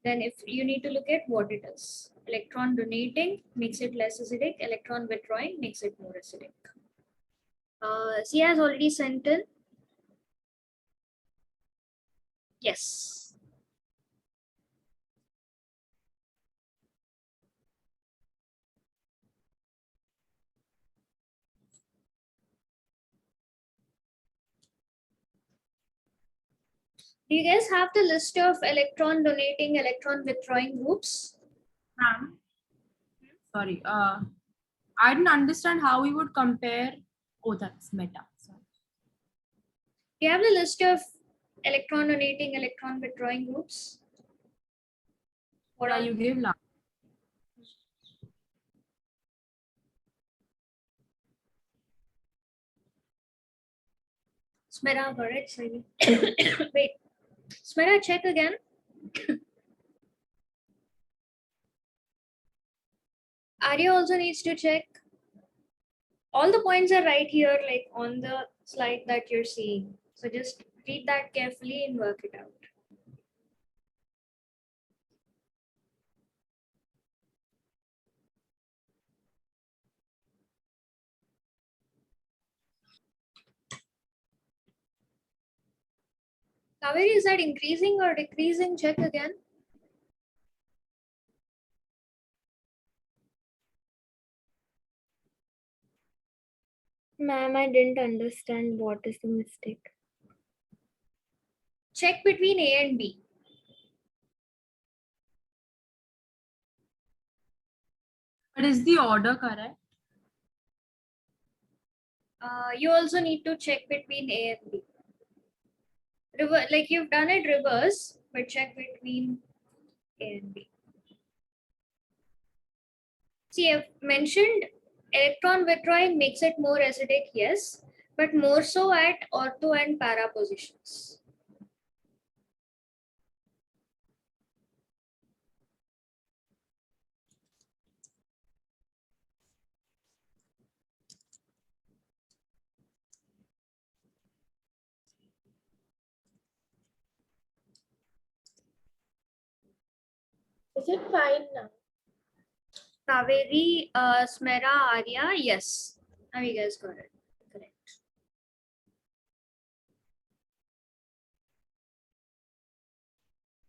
then if you need to look at what it is. Electron donating makes it less acidic, electron withdrawing makes it more acidic. C has already sent in. Yes. Do you guys have the list of electron donating, electron withdrawing groups? Sorry. I didn't understand how we would compare. Oh, that's meta. Sorry. Do you have the list of electron donating, electron withdrawing groups? What Yeah, are you gave last. Smera got it. Sorry. Wait. Smera, check again. Arya also needs to check. All the points are right here, like on the slide that you're seeing. So just read that carefully and work it out. Kaveri, is that increasing or decreasing? Check again. Ma'am, I didn't understand what is the mistake. Check between A and B. But is the order correct? You also need to check between A and B. Like you've done it reverse, but check between A and B. See, I've mentioned electron withdrawing makes it more acidic, yes, but more so at ortho and para positions. Is it fine now? Kaveri, Smera, Arya, yes. Now you guys got it. Correct.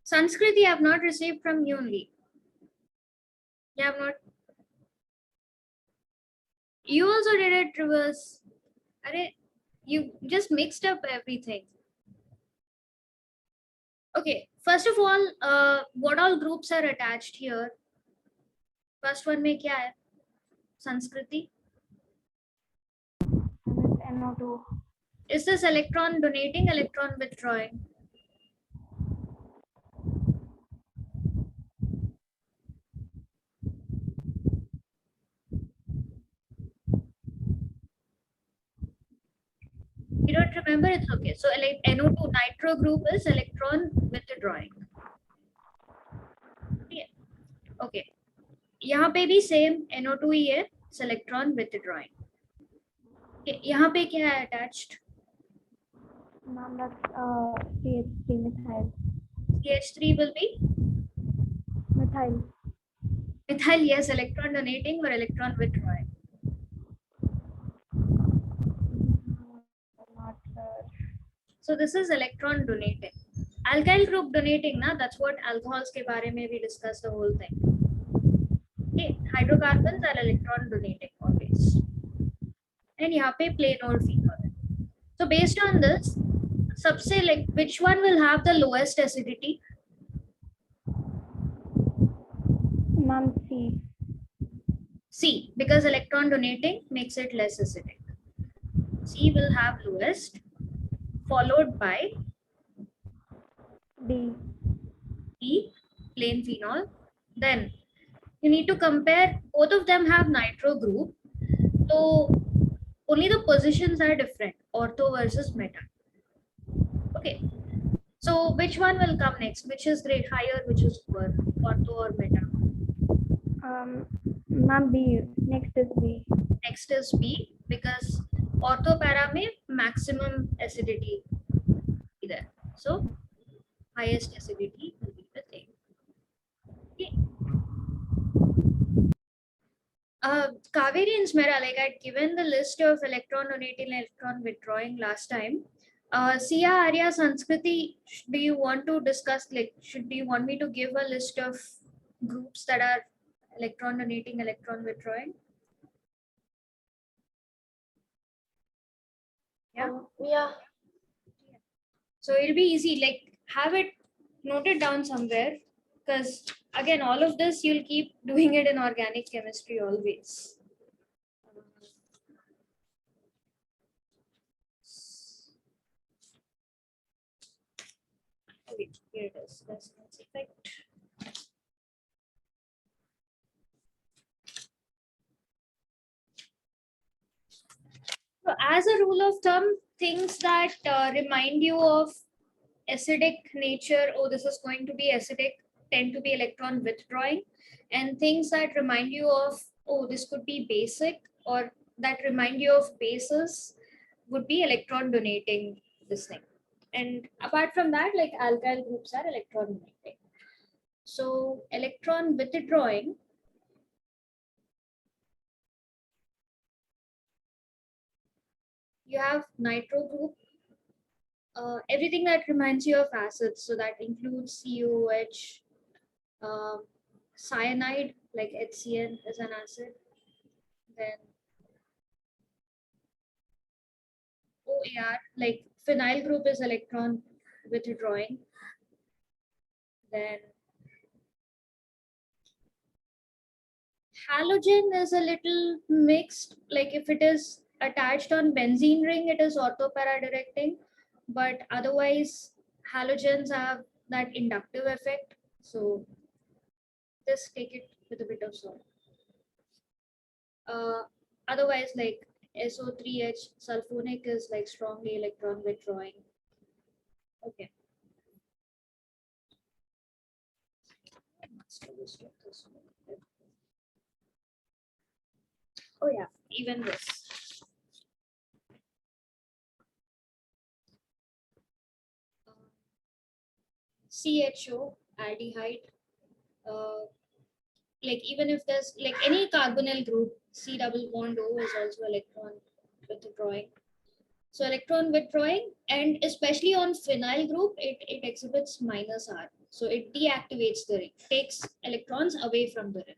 Sanskriti I have not received from you only. You have not. You also did it reverse. You just mixed up everything. Okay, first of all, what all groups are attached here? First one में क्या है? Sanskriti. NO2. Is this electron donating, electron withdrawing? You don't remember? It's okay. So like NO2 nitro group is electron withdrawing. Okay. यहाँ पे भी same NO2 ही है. It's electron withdrawing. Okay. यहाँ पे क्या है attached? Ma'am, that's CH3 methyl. CH3 will be Methyl. methyl. Yes, electron donating or electron withdrawing. Not sure. So this is electron donating. Alkyl group donating, na? That's what alcohols के बारे में we discussed the whole thing. Okay, hydrocarbons are electron donating always. And यहाँ पे plain old phenol. So based on this, सबसे like which one will have the lowest acidity? Ma'am, C. C, because electron donating makes it less acidic. C will have lowest, followed by D. E, plain phenol. Then you need to compare, both of them have nitro group. So only the positions are different, ortho versus meta. Okay. So which one will come next? Which is grade higher, which is lower, ortho or meta? Ma'am, B. Next is B. Next is B, because ortho para mein maximum acidity is there. So highest acidity will be with A. Okay. Kaveri and Smera, like I'd given the list of electron donating and electron withdrawing last time. Sia, Arya, Sanskriti, do you want to discuss, like, do you want me to give a list of groups that are electron donating, electron withdrawing? Yeah. Yeah. So it'll be easy. Like have it noted down somewhere, because again, all of this you'll keep doing it in organic chemistry always. Wait, here it is. Resonance effect. So, as a rule of thumb, things that remind you of acidic nature, oh, this is going to be acidic, tend to be electron withdrawing, and things that remind you of, oh, this could be basic, or that remind you of bases would be electron donating this thing. And apart from that, like alkyl groups are electron donating. So electron withdrawing, you have nitro group, everything that reminds you of acids. So that includes COH, cyanide, like HCN is an acid. Then OAR, like phenyl group is electron withdrawing. Then halogen is a little mixed. Like if it is attached on benzene ring, it is orthoparadirecting. But otherwise, halogens have that inductive effect. So just take it with a bit of salt. Otherwise, like SO3H sulfonic is like strongly electron withdrawing. Okay. Oh yeah, even this. CHO aldehyde. Like even if there's like any carbonyl group, C double bond O is also electron withdrawing. So electron withdrawing, and especially on phenyl group, it exhibits minus R. So it deactivates the ring, takes electrons away from the ring.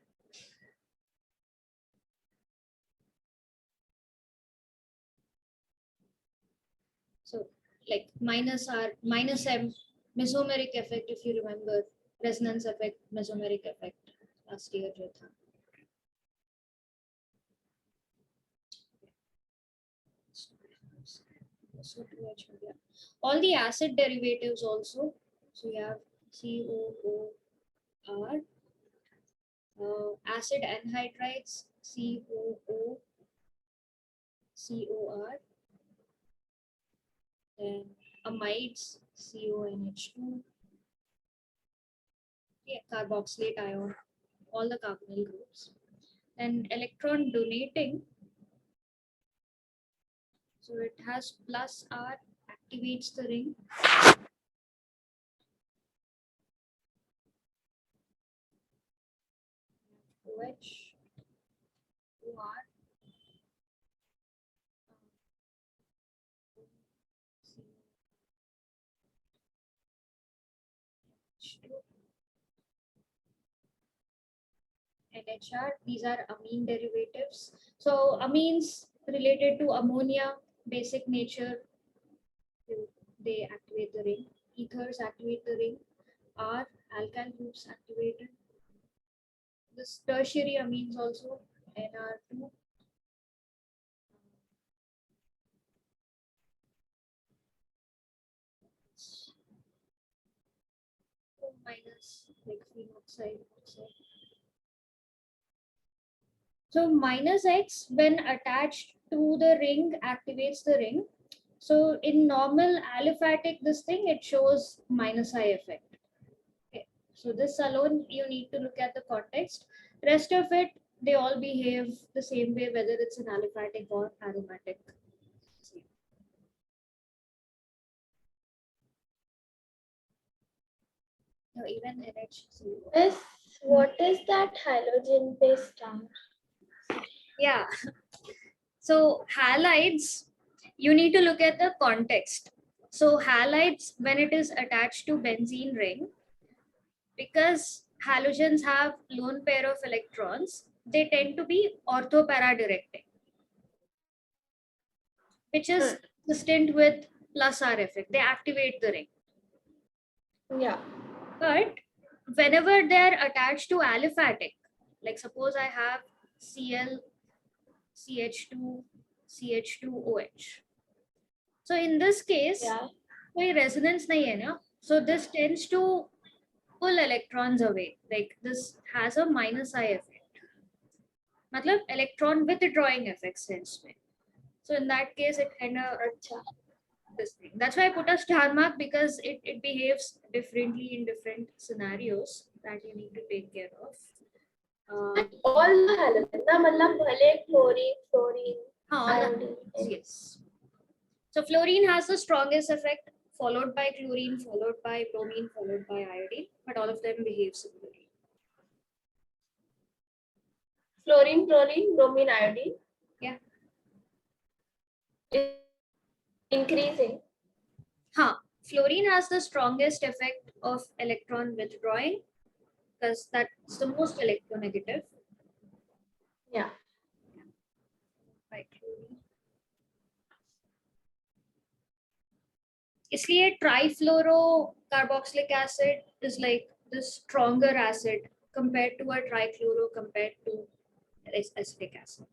So like minus R, minus M, mesomeric effect, if you remember, resonance effect, mesomeric effect last year. All the acid derivatives also. So you have COOR, acid anhydrides, COOCOR, then amides, CONH2, yeah, carboxylate ion, all the carbonyl groups. And electron donating, so it has plus R, activates the ring. OH, OR, NHR, these are amine derivatives. So amines related to ammonia, basic nature, they activate the ring. Ethers activate the ring. R, alkyl groups activated. This tertiary amines also, NR2. Minus, like phenoxide. So minus X, when attached to the ring, activates the ring. So in normal aliphatic, this thing, it shows minus I effect. Okay. So this alone, you need to look at the context. Rest of it, they all behave the same way, whether it's an aliphatic or aromatic. No, even NH. What is that halogen base star? Yeah. So halides, you need to look at the context. So halides, when it is attached to benzene ring, because halogens have lone pair of electrons, they tend to be orthoparadirecting, which is consistent with plus R effect. They activate the ring. Yeah. But whenever they're attached to aliphatic, like suppose I have Cl, CH2, CH2OH. So in this case, Yeah. कोई resonance नहीं है ना? So this tends to pull electrons away. Like this has a minus I effect. मतलब electron withdrawing effect sense में. So in that case, it kind of Acha. this thing. That's why I put a star mark because it behaves differently in different scenarios that you need to take care of. All the halogens, ना मतलब भले chlorine, fluorine, All the iodine. yes. So fluorine has the strongest effect, followed by chlorine, followed by bromine, followed by iodine, but all of them behave similarly. Fluorine, chlorine, bromine, iodine. Yeah. Increasing. Fluorine has the strongest effect of electron withdrawing because that's the most electronegative. Yeah. By chlorine. इसलिए trifluorocarboxylic acid is like the stronger acid compared to a trichloro compared to acetic acid.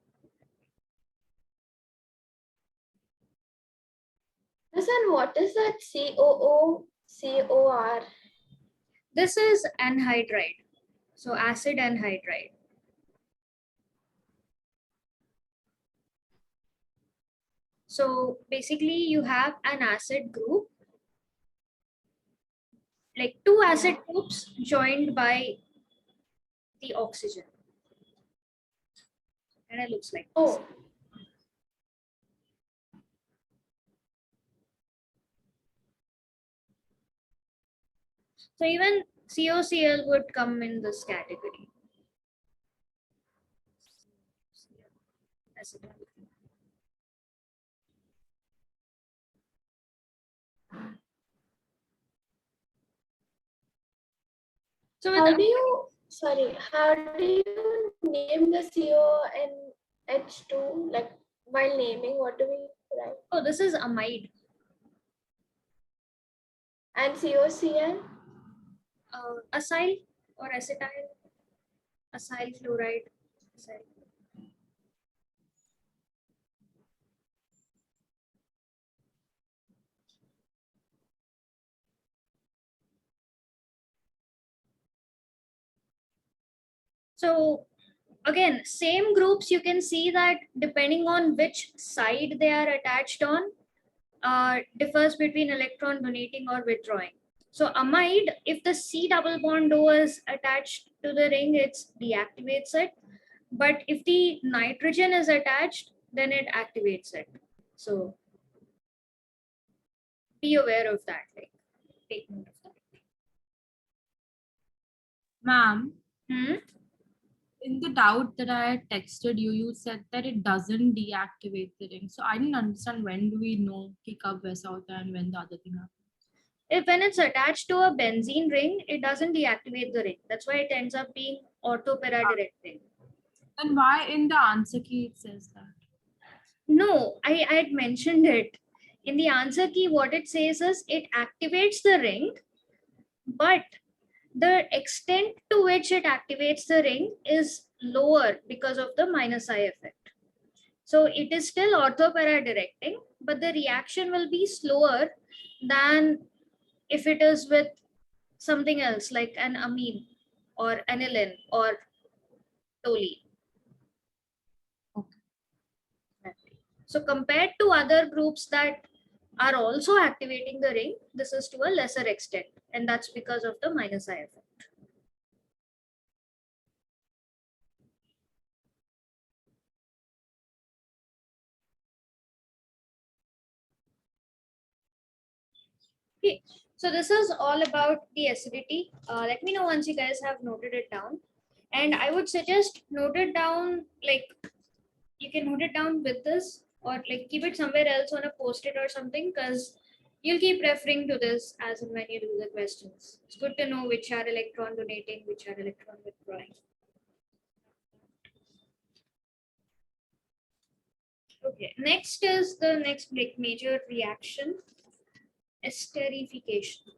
Listen, what is that COOCOR? This is anhydride. So acid anhydride. So basically you have an acid group, like two acid groups joined by the oxygen. And it looks like this. Oh, So even COCl would come in this category. Acid alcohol. So with how do you name the CO and H2? Like while naming, what do we write? oh, this is amide. And COCl? Acyl or acetyl. Acyl fluoride. Acyl. So again, same groups, you can see that depending on which side they are attached on, differs between electron donating or withdrawing. So amide, if the C double bond O is attached to the ring, it deactivates it. But if the nitrogen is attached, then it activates it. So be aware of that. Like, take note of that. Ma'am, Hmm? in the doubt that I had texted you, you said that it doesn't deactivate the ring. So I didn't understand when do we know ki kab waisa hota hai and when the other thing happens. If when it's attached to a benzene ring, it doesn't deactivate the ring. That's why it ends up being orthoparadirecting. Then why in the answer key it says that? No, I had mentioned it. In the answer key, what it says is it activates the ring, but the extent to which it activates the ring is lower because of the minus I effect. So it is still orthoparadirecting, but the reaction will be slower than if it is with something else like an amine or aniline or toluene. Okay. So compared to other groups that are also activating the ring, this is to a lesser extent, and that's because of the minus I effect. Okay, so this is all about the acidity. Let me know once you guys have noted it down. And I would suggest note it down, like you can note it down with this or like keep it somewhere else on a post-it or something, because you'll keep referring to this as and when you do the questions. It's good to know which are electron donating, which are electron withdrawing. Okay, next is the next major reaction, esterification.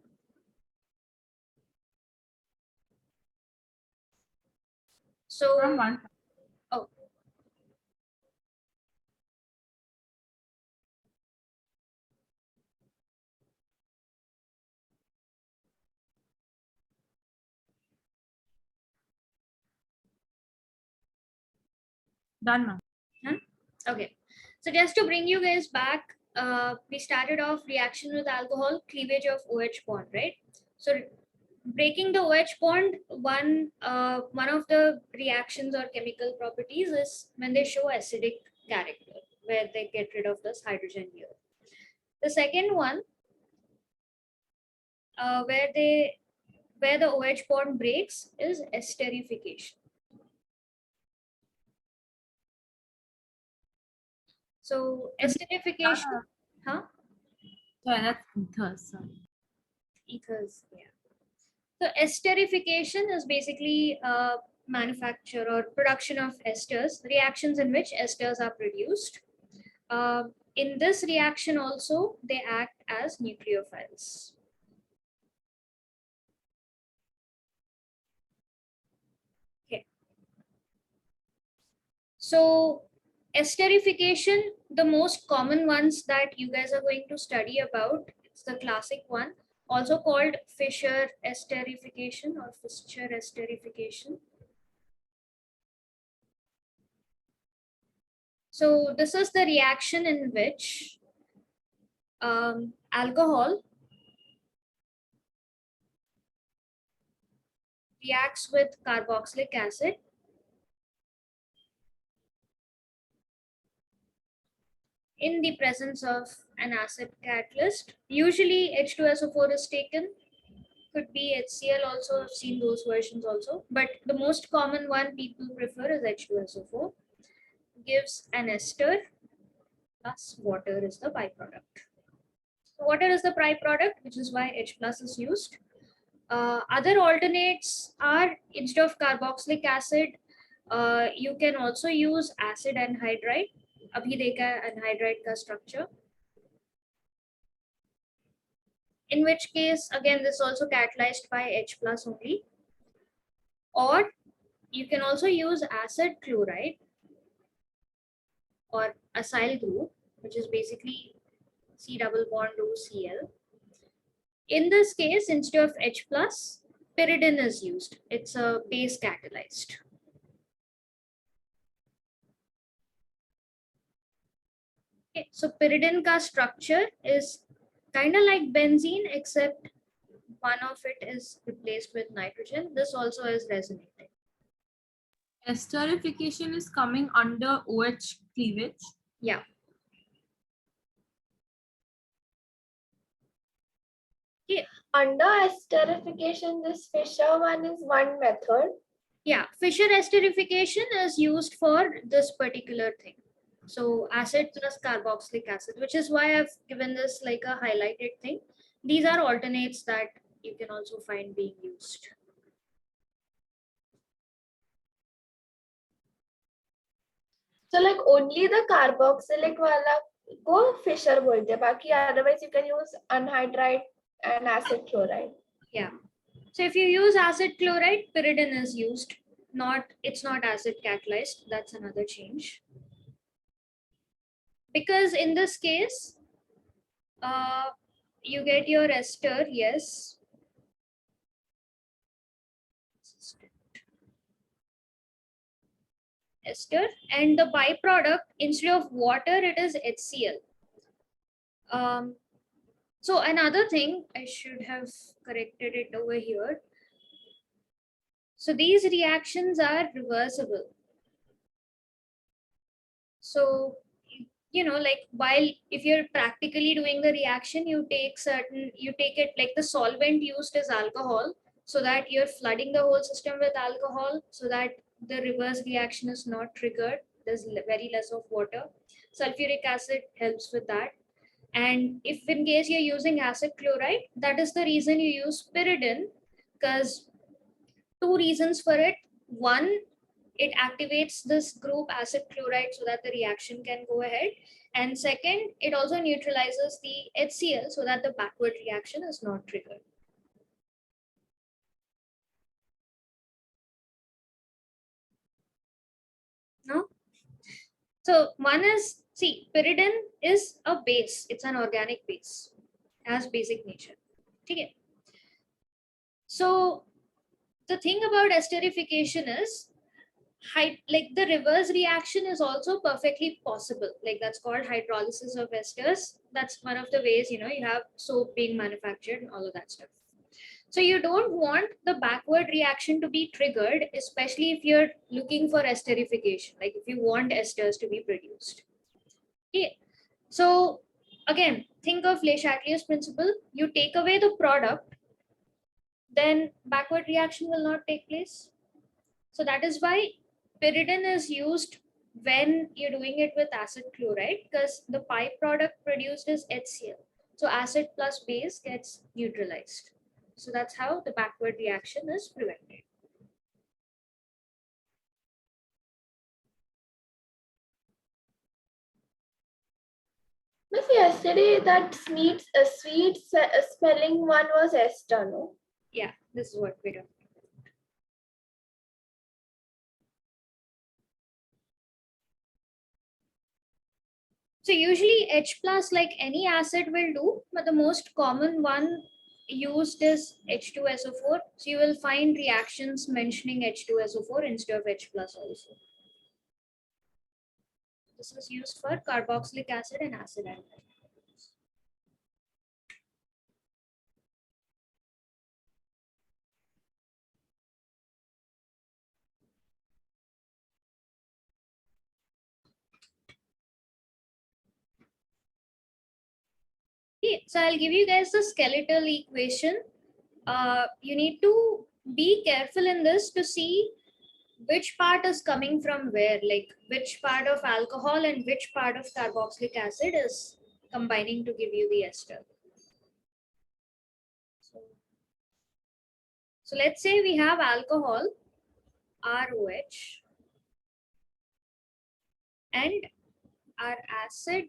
So, From one. oh, Done, ma'am. huh? Okay. So just to bring you guys back, we started off reaction with alcohol, cleavage of OH bond, right? So breaking the OH bond, one of the reactions or chemical properties is when they show acidic character, where they get rid of this hydrogen here. The second one, where the OH bond breaks, is esterification. So esterification, huh? Sorry, that's ether. Sorry. Ethers, yeah. So esterification is basically manufacture or production of esters, reactions in which esters are produced. In this reaction also, they act as nucleophiles. Okay. So esterification, the most common ones that you guys are going to study about, it's the classic one, also called Fissure Esterification or Fissure Esterification. So this is the reaction in which alcohol reacts with carboxylic acid in the presence of an acid catalyst. Usually H2SO4 is taken, could be HCl also, I've seen those versions also, but the most common one people prefer is H2SO4. Gives an ester plus water is the byproduct. So water is the byproduct, which is why H plus is used. Other alternates are, instead of carboxylic acid, you can also use acid anhydride. अभी देखा है anhydride का structure. In which case, again, this is also catalyzed by H plus only. Or you can also use acid chloride or acyl group, which is basically C double bond O Cl. In this case, instead of H plus, pyridine is used. It's a base catalyzed. Okay, so pyridine ka structure is kind of like benzene, except one of it is replaced with nitrogen. This also is resonating. Esterification is coming under OH cleavage. Yeah. Okay. Under esterification, this Fissure one is one method. Yeah, Fissure esterification is used for this particular thing. So acid plus carboxylic acid, which is why I've given this like a highlighted thing. These are alternates that you can also find being used. So like only the carboxylic wala को Fissure बोलते हैं, बाकी otherwise you can use anhydride and acid chloride. Yeah. So if you use acid chloride, pyridine is used. It's not acid catalyzed. That's another change. Because in this case, you get your ester, yes. Ester, and the byproduct, instead of water, it is HCl. So another thing, I should have corrected it over here. So these reactions are reversible. So, you know, like while if you're practically doing the reaction, you take it like the solvent used is alcohol, so that you're flooding the whole system with alcohol so that the reverse reaction is not triggered. There's very less of water. Sulfuric acid helps with that. And if in case you're using acid chloride, that is the reason you use pyridine, because two reasons for it. One, it activates this group acid chloride so that the reaction can go ahead. And second, it also neutralizes the HCl so that the backward reaction is not triggered. So one is, see, pyridine is a base. It's an organic base, has basic nature. Okay. So the thing about esterification is, like the reverse reaction is also perfectly possible. Like that's called hydrolysis of esters. That's one of the ways, you have soap being manufactured and all of that stuff. So you don't want the backward reaction to be triggered, especially if you're looking for esterification, like if you want esters to be produced. Okay. So again, think of Le Chatelier's principle. You take away the product, then backward reaction will not take place. So that is why pyridine is used when you're doing it with acid chloride, because the pi product produced is HCl. So acid plus base gets neutralized. So that's how the backward reaction is prevented. Miss, yesterday that sweet spelling one was ester, no? Yeah, this is what we do. So usually H plus, like any acid, will do, but the most common one used is H2SO4. So you will find reactions mentioning H2SO4 instead of H plus also. This is used for carboxylic acid and acid anhydride. Okay, so I'll give you guys the skeletal equation. You need to be careful in this to see which part is coming from where, like which part of alcohol and which part of carboxylic acid is combining to give you the ester. So let's say we have alcohol, ROH, and our acid,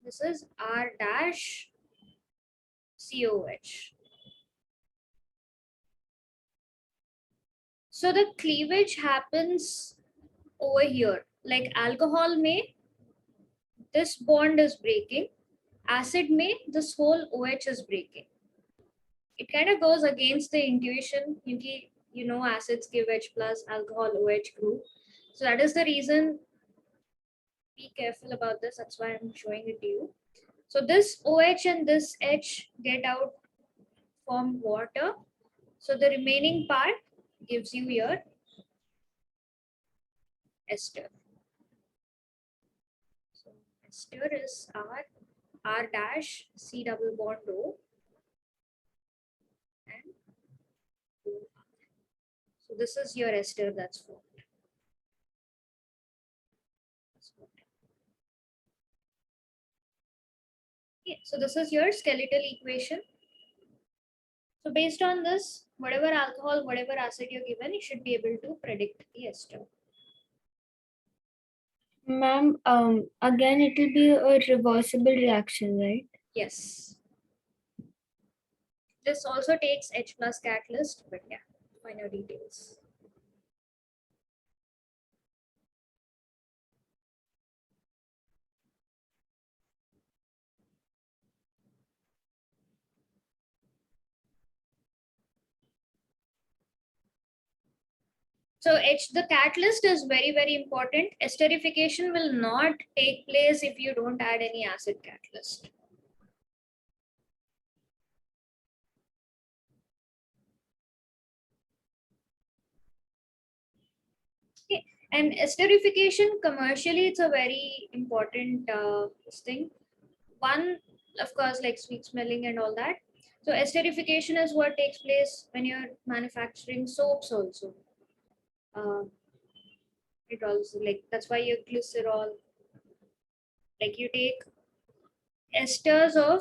this is R dash COH. So the cleavage happens over here. Like alcohol may, this bond is breaking. Acid may, this whole OH is breaking. It kind of goes against the intuition. Acids give H plus, alcohol OH group. So that is the reason. Be careful about this. That's why I'm showing it to you. So this OH and this H get out, form water. So the remaining part gives you your ester. So ester is R dash C double bond O and O. So this is your ester that's formed. Okay, so this is your skeletal equation. So based on this, whatever alcohol, whatever acid you're given, you should be able to predict the ester. Ma'am, again, it will be a reversible reaction, right? Yes. This also takes H plus catalyst, but yeah, finer details. So the catalyst is very, very important. Esterification will not take place if you don't add any acid catalyst. Okay. And esterification commercially, it's a very important thing. One, of course, like sweet smelling and all that. So esterification is what takes place when you're manufacturing soaps also. It also, like, that's why your glycerol, like you take esters of,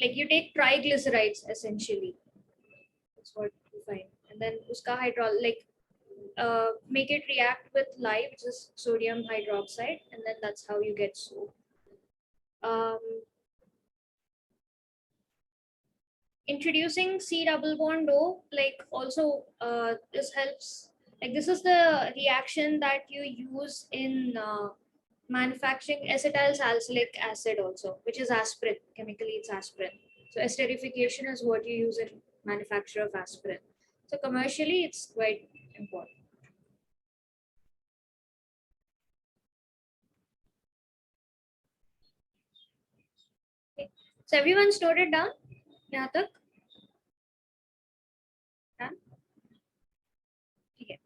like you take triglycerides essentially. That's what you find. And then uska make it react with lye, which is sodium hydroxide, and then that's how you get soap. Introducing C double bond O, like also this helps Like this is the reaction that you use in manufacturing acetyl salicylic acid also, which is aspirin. Chemically, it's aspirin. So esterification is what you use in manufacture of aspirin. So commercially, it's quite important. Okay. So everyone's noted down? यहाँ तक? Done? Okay.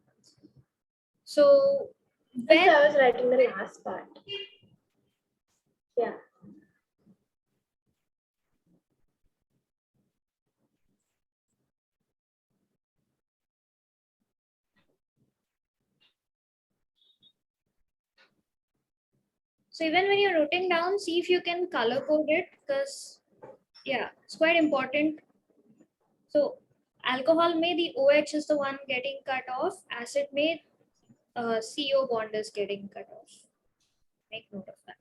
So Just when I was writing the last part. Yeah. So even when you're noting down, see if you can color code it, because yeah, it's quite important. So alcohol may the OH is the one getting cut off, acid may CO bond is getting cut off. Make note of that.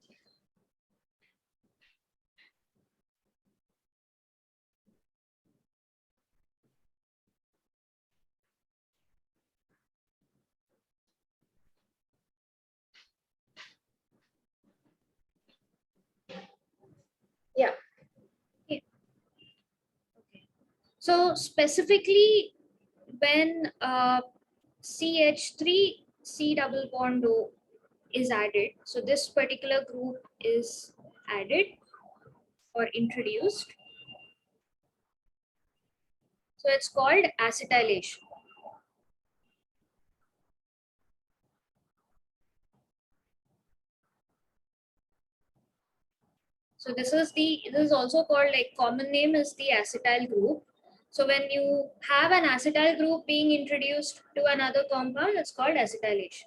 Yeah. Okay. So specifically when CH3 C double bond O is added, so this particular group is added or introduced. So it's called acetylation. So this is also called, like, common name is the acetyl group. So when you have an acetyl group being introduced to another compound, it's called acetylation.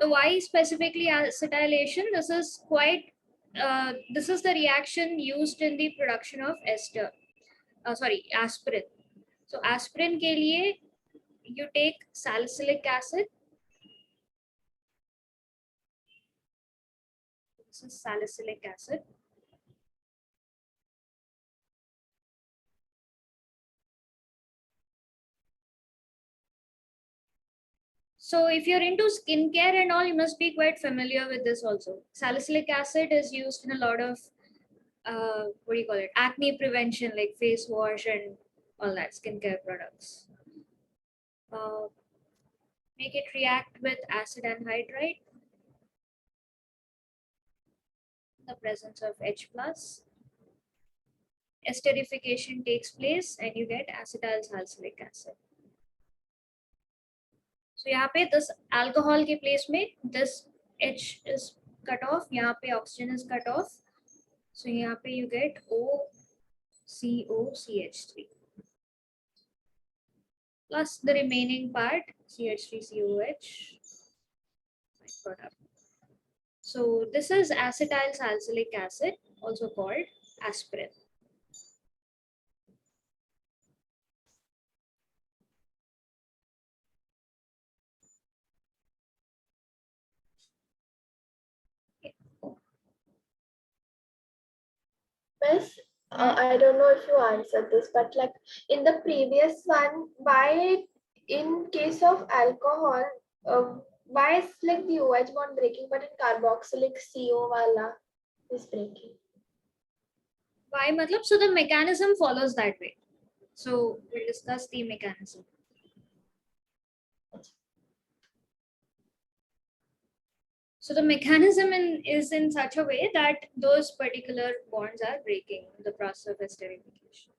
So why specifically acetylation? This is the reaction used in the production of aspirin. So aspirin ke liye you take salicylic acid. This is salicylic acid. So if you're into skincare and all, you must be quite familiar with this also. Salicylic acid is used in a lot of, what do you call it? Acne prevention, like face wash and all that, skincare products. Make it react with acid anhydride in the presence of H plus. Esterification takes place and you get acetyl salicylic acid. So यहाँ पे this alcohol के place में this H is cut off, यहाँ पे oxygen is cut off. So यहाँ पे you get OCOCH3 plus the remaining part CH3COH product. So this is acetyl salicylic acid, also called aspirin. Miss, I don't know if you answered this, but like in the previous one, why in case of alcohol, why is like the OH bond breaking, but in carboxylic CO wala is breaking? Why matlab? So the mechanism follows that way. So we'll discuss the mechanism. So the mechanism is in such a way that those particular bonds are breaking in the process of esterification.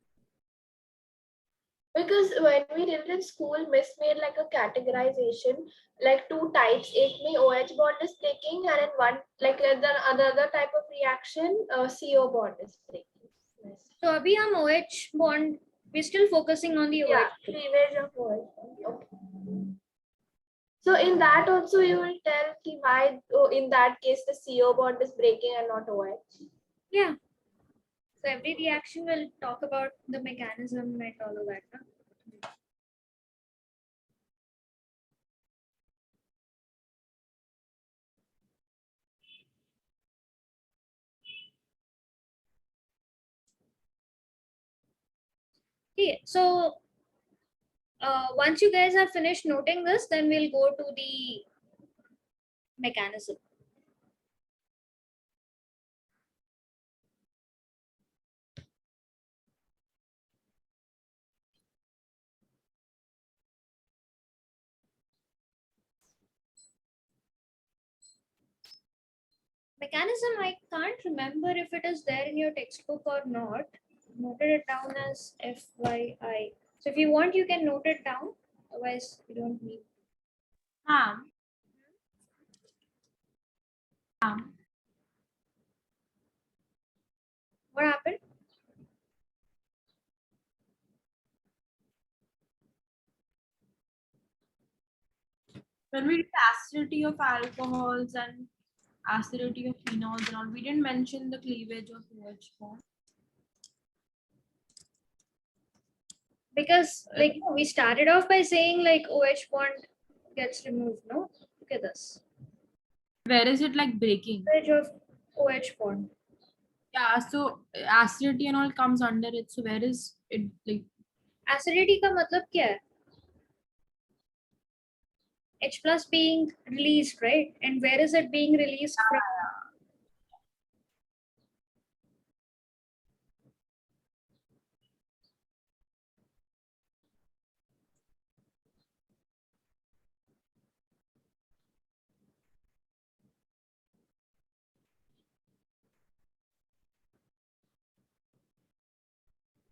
Because when we did it in school, Miss made like a categorization, like two types. एक में OH bond is breaking, and in one like the other type of reaction, CO bond is breaking. Yes. So abhi hum OH bond, we're still focusing on the Yeah, OH. cleavage of OH bond. Okay. So in that also you will tell ki why in that case the CO bond is breaking and not OH. Yeah. So every reaction will talk about the mechanism and all of that. No? Okay, so Once you guys have finished noting this, then we'll go to the mechanism. Mechanism, I can't remember if it is there in your textbook or not. Noted it down as FYI. So if you want, you can note it down. Otherwise, you don't need. What happened? When we did acidity of alcohols and acidity of phenols and all, we didn't mention the cleavage of OH bond. Because like we started off by saying like OH bond gets removed, no? Look at this. Where is it like breaking? Cleavage of OH bond. Yeah, so acidity and all comes under it. So where is it like? Acidity का मतलब क्या है? H plus being released, right? And where is it being released from?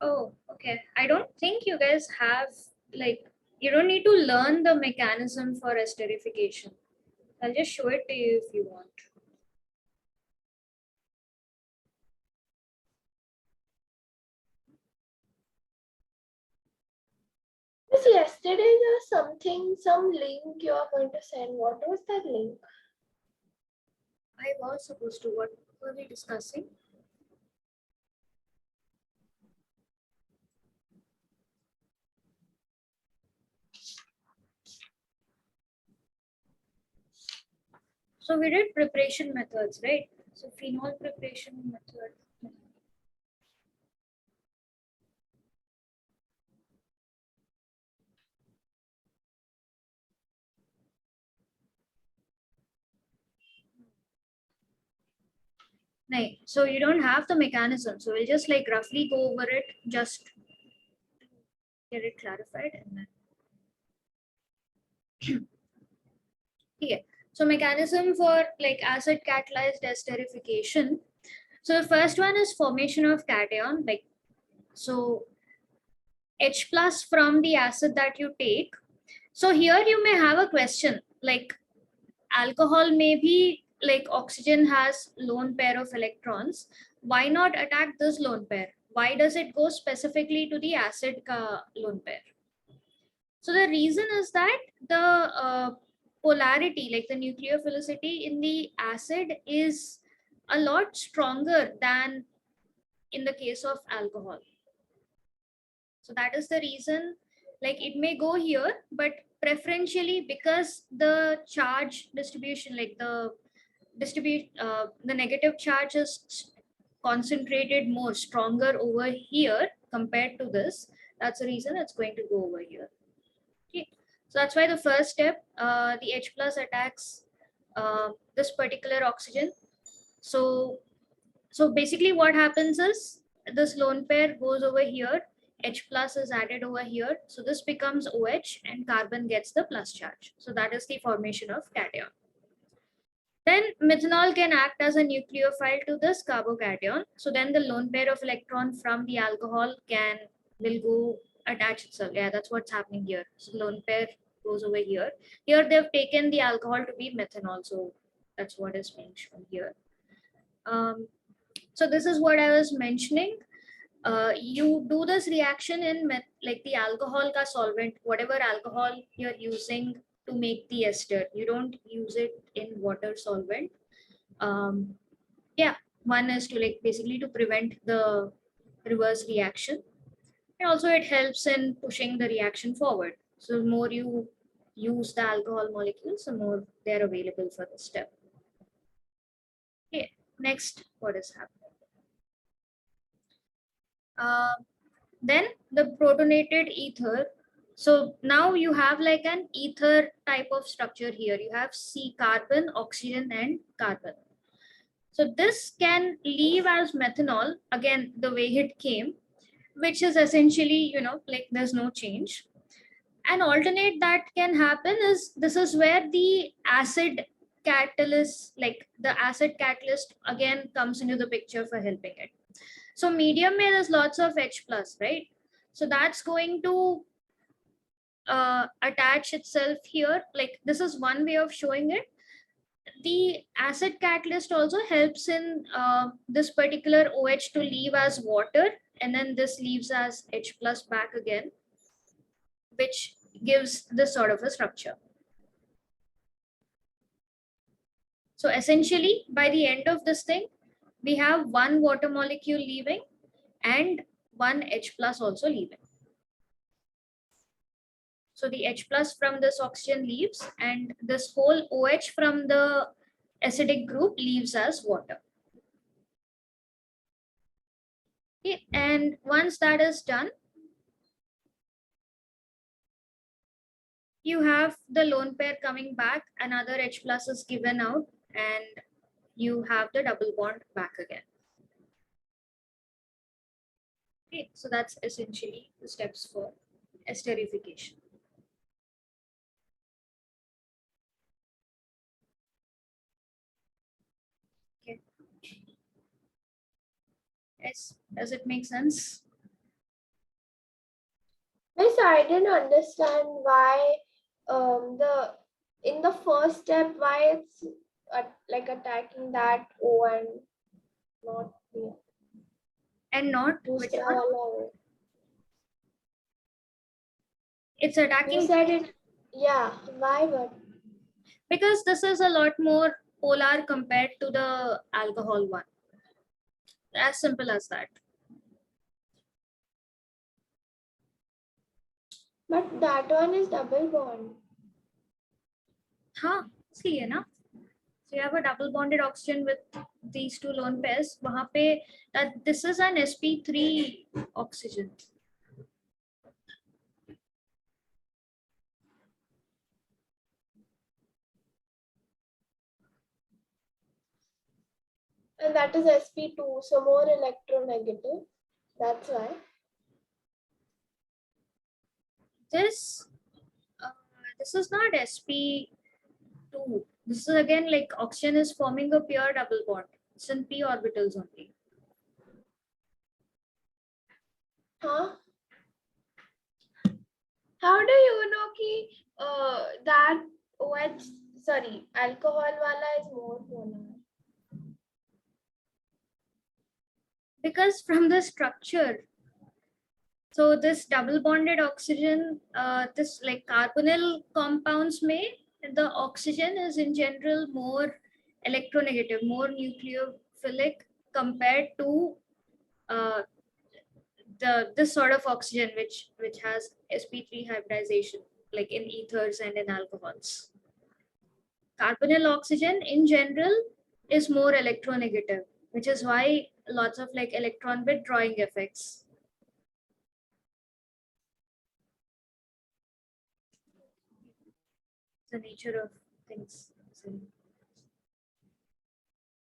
Oh, okay. I don't think you guys have like you don't need to learn the mechanism for esterification. I'll just show it to you if you want. Yes, yesterday there was some link you are going to send. What was that link? I was supposed to. What were we discussing? So we did preparation methods, right? So phenol preparation method. Right. So you don't have the mechanism. So we'll just like roughly go over it, just get it clarified and then. Okay. So mechanism for like acid catalyzed esterification. So the first one is formation of cation, like so H plus from the acid that you take. So here you may have a question like alcohol may be like oxygen has lone pair of electrons. Why not attack this lone pair? Why does it go specifically to the acid ka lone pair? So the reason is that the polarity, like the nucleophilicity in the acid is a lot stronger than in the case of alcohol. So that is the reason, like it may go here, but preferentially because the charge distribution, like the the negative charge is concentrated more stronger over here compared to this. That's the reason it's going to go over here. Okay, so that's why the first step, the H plus attacks this particular oxygen. So basically what happens is this lone pair goes over here, H plus is added over here. So this becomes OH and carbon gets the plus charge. So that is the formation of cation. Then methanol can act as a nucleophile to this carbocation. So then the lone pair of electron from the alcohol will go attach itself. Yeah, that's what's happening here. So lone pair goes over here. Here they've taken the alcohol to be methanol. So that's what is being shown here. So this is what I was mentioning. You do this reaction in like the alcohol ka solvent, whatever alcohol you're using to make the ester. You don't use it in water solvent. Yeah, one is to like basically to prevent the reverse reaction. And also it helps in pushing the reaction forward. So the more you use the alcohol molecules, the more they're available for the step. Okay, next, what is happening? Then the protonated ether So now you have like an ether type of structure here. You have C carbon, oxygen, and carbon. So this can leave as methanol, again, the way it came, which is essentially, like there's no change. An alternate that can happen is, this is where the acid catalyst, like the acid catalyst again comes into the picture for helping it. So medium may, there's lots of H plus, right? So that's going to attach itself here. Like this is one way of showing it. The acid catalyst also helps in this particular OH to leave as water, and then this leaves as H plus back again, which gives this sort of a structure. So essentially, by the end of this thing, we have one water molecule leaving and one H plus also leaving. So the H plus from this oxygen leaves, and this whole OH from the acidic group leaves as water. Okay, and once that is done, you have the lone pair coming back, another H plus is given out, and you have the double bond back again. Okay, so that's essentially the steps for esterification. Okay. Yes, does it make sense? Miss, I didn't understand why in the first step why it's like attacking that O and not the And not which दूसरा one? वाला O. It's You attacking said it, yeah. Why? But because this is a lot more polar compared to the alcohol one. As simple as that. that one is double bond. हाँ, इसलिए है ना. So you have a double bonded oxygen with these two lone pairs. वहाँ पे that this is an sp3 oxygen. And that is sp2, so more electronegative. That's why. This is not sp2. This is again like oxygen is forming a pure double bond. It's in p orbitals only. Huh? How do you know ki that OH, sorry, alcohol wala is more polar? Because from the structure, so this double bonded oxygen, this like carbonyl compounds may, the oxygen is in general more electronegative, more nucleophilic compared to this sort of oxygen which has sp3 hybridization, like in ethers and in alcohols. Carbonyl oxygen in general is more electronegative, which is why lots of like electron withdrawing effects. The nature of things.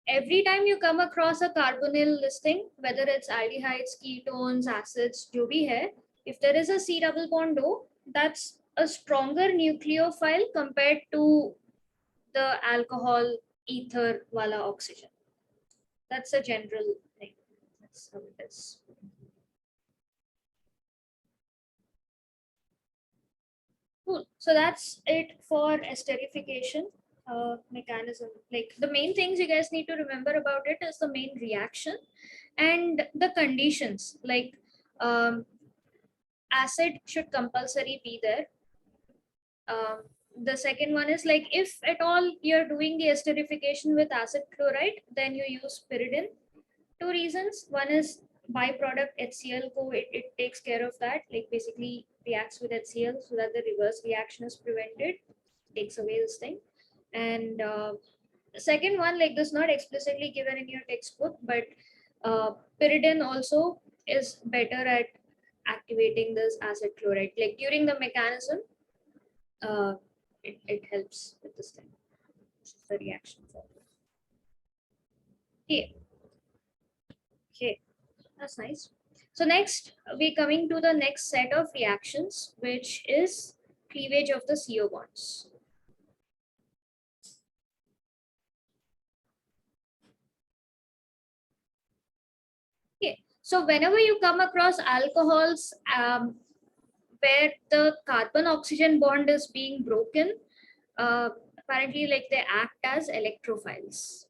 Every time you come across a carbonyl listing, whether it's aldehydes, ketones, acids, jo bhi hai, if there is a C double bond O, that's a stronger nucleophile compared to the alcohol ether wala oxygen. That's a general thing. That's how it is. Cool. So that's it for esterification mechanism. Like the main things you guys need to remember about it is the main reaction and the conditions. Like acid should compulsory be there. The second one is like if at all you're doing the esterification with acid chloride, then you use pyridine. Two reasons. One is byproduct HCl it takes care of that, like basically reacts with HCl so that the reverse reaction is prevented, takes away this thing. And the second one, like this not explicitly given in your textbook, but pyridine also is better at activating this acid chloride. Like during the mechanism, it helps with this thing. This is the reaction formula. Okay. Okay, that's nice. So next, we're coming to the next set of reactions, which is cleavage of the CO bonds. Okay, so whenever you come across alcohols where the carbon-oxygen bond is being broken, apparently like they act as electrophiles.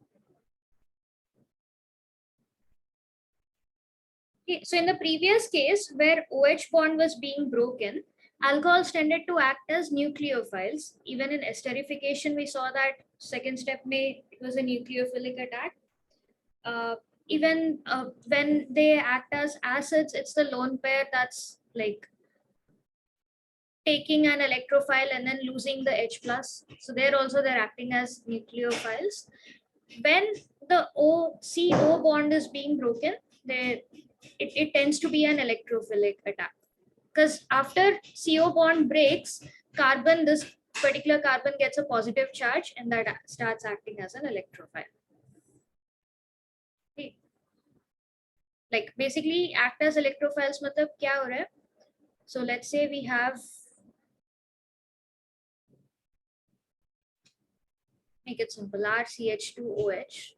Okay, so in the previous case where OH bond was being broken, alcohols tended to act as nucleophiles. Even in esterification, we saw that second step it was a nucleophilic attack. Even when they act as acids, it's the lone pair that's like taking an electrophile and then losing the H plus. So there also they're acting as nucleophiles. When the CO bond is being broken, it tends to be an electrophilic attack. Because after CO bond breaks, this particular carbon gets a positive charge and that starts acting as an electrophile. Okay. Like basically act as electrophiles matlab kya ho raha hai? So let's say we have, make it simple, RCH2OH.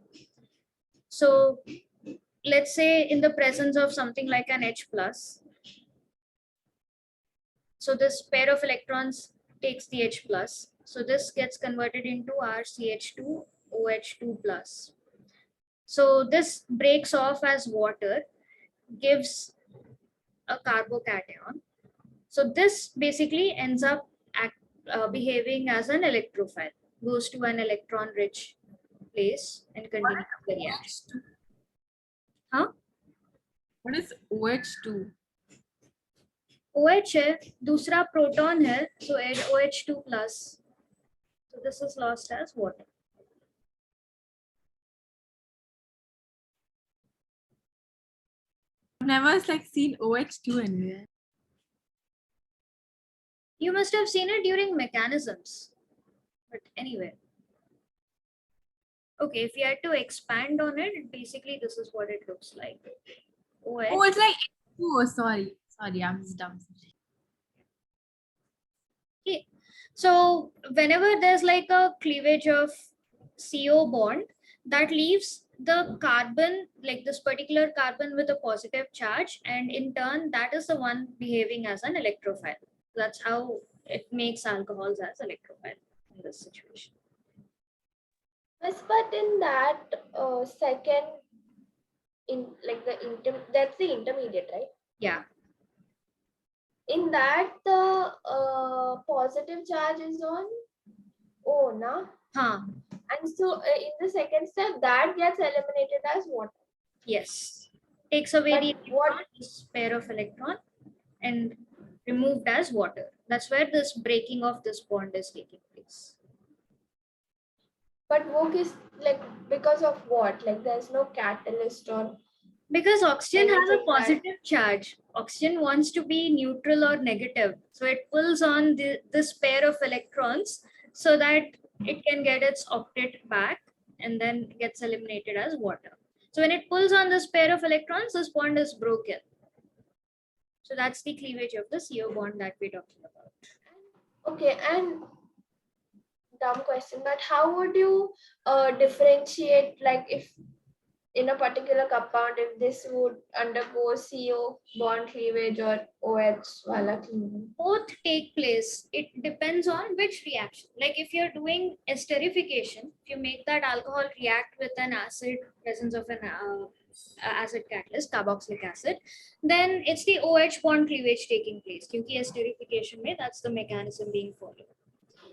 So let's say in the presence of something like an H plus, so this pair of electrons takes the H plus. So this gets converted into RCH2OH2 plus. So this breaks off as water, gives a carbocation. So this basically ends up behaving as an electrophile, goes to an electron rich place and continues the reaction. Huh? What is OH2? OH है, दूसरा proton है, so OH2 plus. So this is lost as water. I've never like seen OH2 anywhere. You must have seen it during mechanisms. But anyway. Okay, if you had to expand on it, basically this is what it looks like. OH. Oh, it's like oh, sorry, I'm just dumb. Okay. So whenever there's like a cleavage of CO bond, that leaves the carbon, like this particular carbon with a positive charge, and in turn, that is the one behaving as an electrophile. That's how it makes alcohols as electrophile in this situation. Yes, but in that second, that's the intermediate, right? Yeah. In that, the positive charge is on O, na? Huh. And so in the second step, that gets eliminated as water. Yes. Takes away the But what- electron, this pair of electron, and removed as water. That's where this breaking of this bond is taking place. But work is like because of what? Like there's no catalyst or Because oxygen has a anything that- positive charge. Oxygen wants to be neutral or negative. So it pulls on this pair of electrons so that it can get its octet back and then gets eliminated as water. So when it pulls on this pair of electrons, this bond is broken. So that's the cleavage of the CO bond that we're talking about. Okay, and dumb question, but how would you differentiate, like if in a particular compound, if this would undergo CO bond cleavage or OH wala cleavage? Both take place. It depends on which reaction. Like if you're doing esterification, if you make that alcohol react with an acid, presence of an acid catalyst, carboxylic acid, then it's the OH bond cleavage taking place. Kyunki esterification mein, that's the mechanism being followed.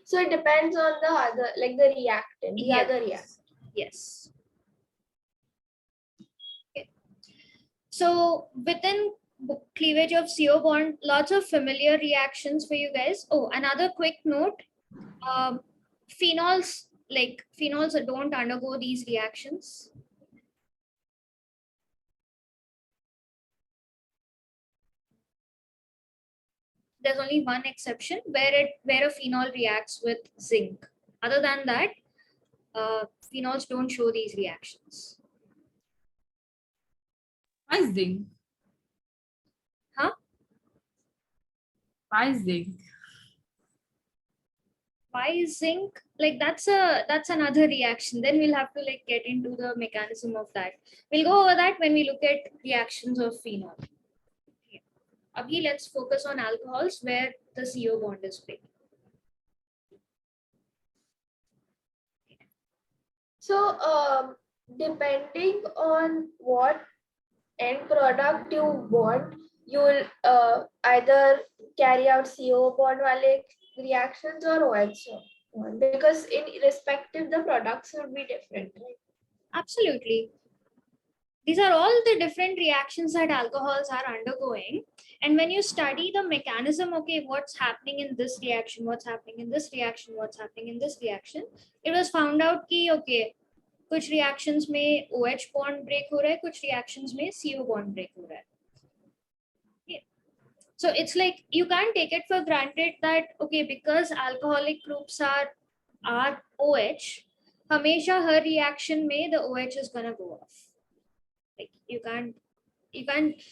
So it depends on the other, like the reactant, the Yes. other reactant. Yes. Okay. So within cleavage of CO bond, lots of familiar reactions for you guys. Oh, another quick note. Phenols don't undergo these reactions. There's only one exception where a phenol reacts with zinc. Other than that, phenols don't show these reactions. Why zinc? Huh? Why zinc? Why is zinc? Like that's another reaction. Then we'll have to like get into the mechanism of that. We'll go over that when we look at reactions of phenol. Okay. Abhi, let's focus on alcohols where the CO bond is big. So, depending on what end product you want, you'll either carry out CO bond wale reactions or OH one, because in respective the products would be different, right? Absolutely. These are all the different reactions that alcohols are undergoing. And when you study the mechanism, okay, what's happening in this reaction, what's happening in this reaction, what's happening in this reaction, it was found out कि okay, कुछ reactions में OH bond break हो रहा है, कुछ reactions में CO bond break हो रहा है. Okay. So it's like you can't take it for granted that okay, because alcoholic groups are OH, हमेशा हर reaction में the OH is gonna go off. Like you can't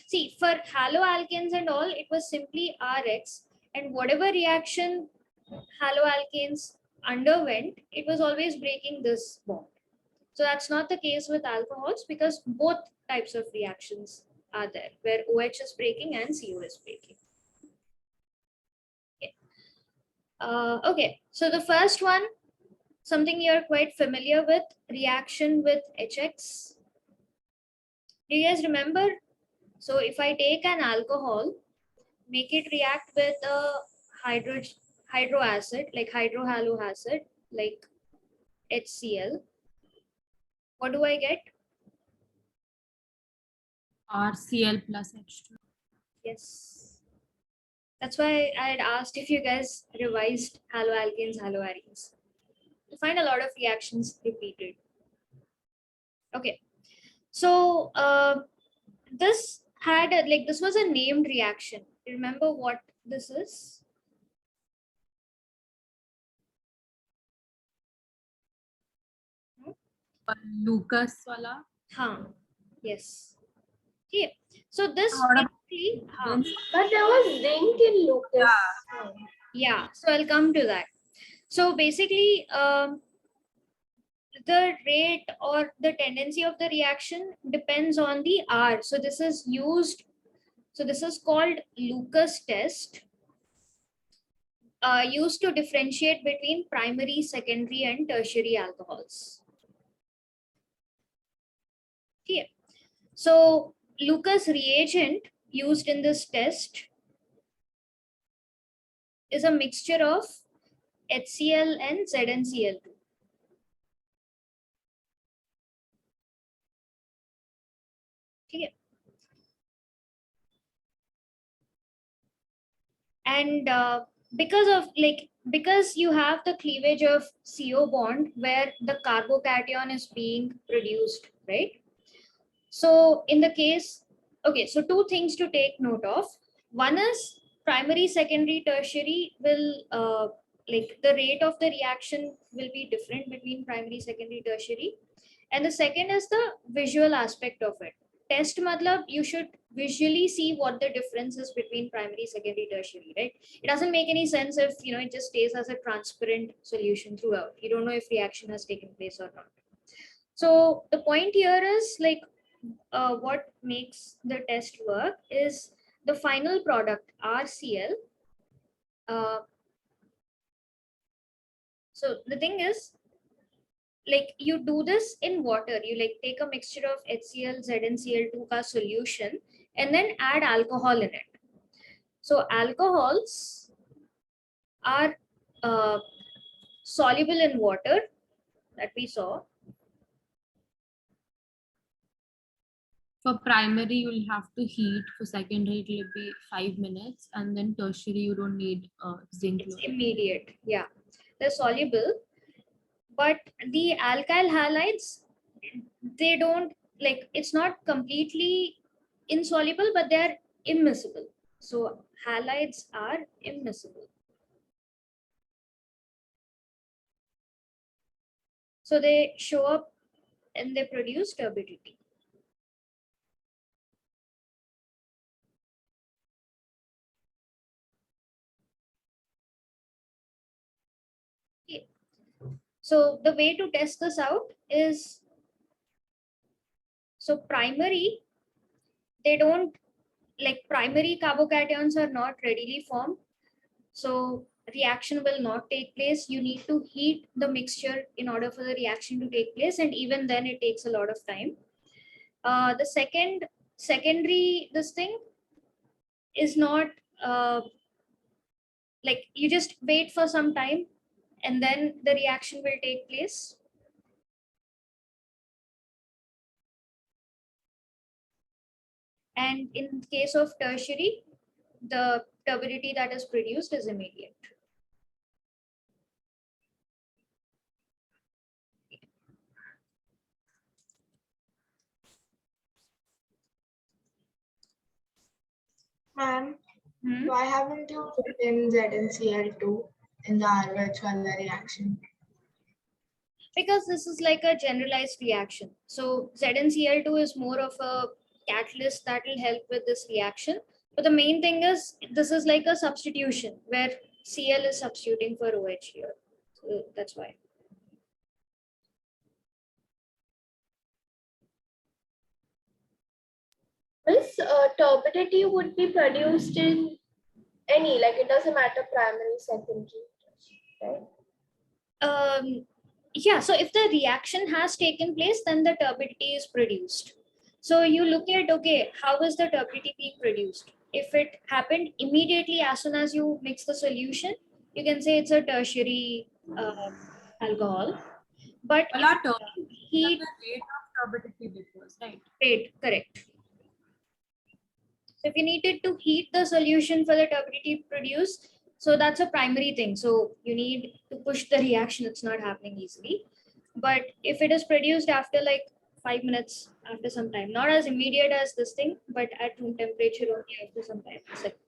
see for haloalkanes and all, it was simply Rx, and whatever reaction haloalkanes underwent, it was always breaking this bond. So that's not the case with alcohols because both types of reactions are there where OH is breaking and CO is breaking. Okay. Okay, so the first one, something you're quite familiar with, reaction with HX. Do you guys remember? So if I take an alcohol, make it react with a hydro acid, like hydrohalo acid, like HCl, what do I get? RCl plus H2. Yes. That's why I had asked if you guys revised haloalkanes, haloarenes. You find a lot of reactions repeated. Okay. So this had this was a named reaction. Remember what this is? Lucas wala. Yes. Okay. So this basically, But there was zinc in Lucas. yeah. So I'll come to that. So basically, the rate or the tendency of the reaction depends on the R. So this is used. So this is called Lucas test. Used to differentiate between primary, secondary, and tertiary alcohols. Okay. So Lucas reagent used in this test is a mixture of HCl and ZnCl2. Okay. And because you have the cleavage of CO bond where the carbocation is being produced, right? So in the case, okay, so two things to take note of. One is primary, secondary, tertiary will the rate of the reaction will be different between primary, secondary, tertiary. And the second is the visual aspect of it. Test matlab you should visually see what the difference is between primary, secondary, tertiary, right? It doesn't make any sense if it just stays as a transparent solution throughout. You don't know if reaction has taken place or not. So the point here is what makes the test work is the final product RCl. So the thing is, you do this in water. You take a mixture of HCl, ZnCl2 ka solution and then add alcohol in it. So alcohols are soluble in water that we saw. For primary, you'll have to heat. For secondary, it will be 5 minutes. And then tertiary, you don't need zinc. It's immediate. Yeah, they're soluble. But the alkyl halides, they don't it's not completely insoluble, but they're immiscible. So halides are immiscible. So they show up and they produce turbidity. Okay. So the way to test this out is, so primary, they don't, like primary carbocations are not readily formed. So reaction will not take place. You need to heat the mixture in order for the reaction to take place. And even then it takes a lot of time. The secondary, this thing is not, uh, like you just wait for some time and then the reaction will take place. And in case of tertiary, the turbidity that is produced is immediate. Ma'am, Hmm? why haven't you put in ZnCl2 in the RH color reaction? Because this is like a generalized reaction. So ZnCl2 is more of a catalyst that will help with this reaction. But the main thing is this is like a substitution where Cl is substituting for OH here. So that's why. This turbidity would be produced in any, like it doesn't matter primary, secondary, right? Yeah, so if the reaction has taken place, then the turbidity is produced. So you look at, okay, how is the turbidity being produced? If it happened immediately as soon as you mix the solution, you can say it's a tertiary alcohol. But Well, if our term, heat the rate of turbidity differs, right? rate, correct. So if you needed to heat the solution for the turbidity produced, so that's a primary thing. So you need to push the reaction. It's not happening easily. But if it is produced after like 5 minutes after some time, not as immediate as this thing, but at room temperature only after some time. It's like,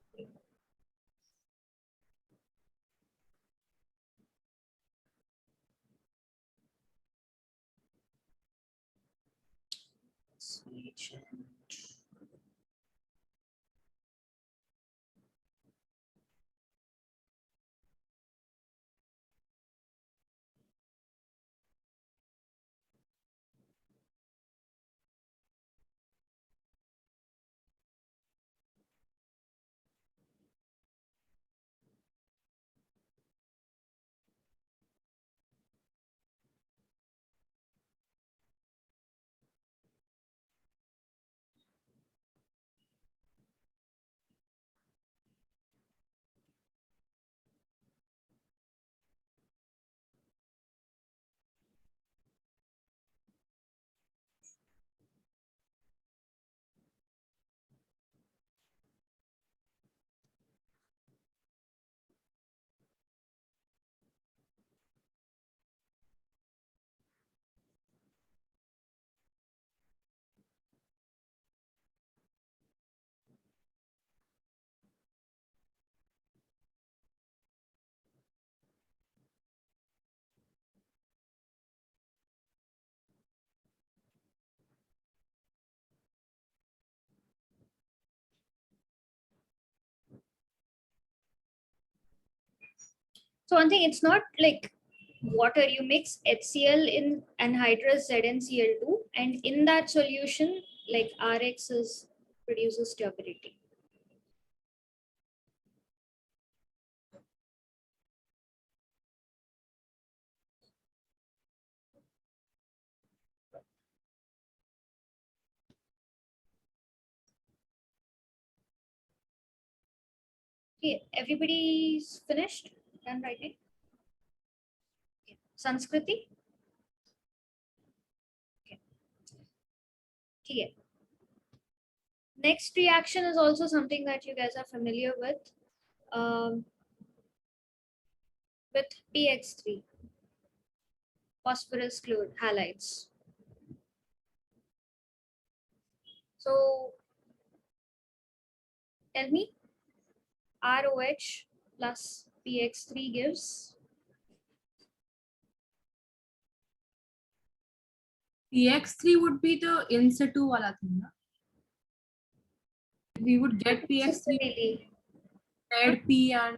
so one thing, it's not like water. You mix HCl in anhydrous ZnCl2, and in that solution, like Rx is produces turbidity. Okay, everybody's finished? Done writing? Okay. Sanskriti? Okay. Okay. Next reaction is also something that you guys are familiar um, with PX3, phosphorus chloride halides. So tell me, ROH plus PX3 gives PX3 would be the in situ wala thing, na? We would get PX3, necessarily. red P and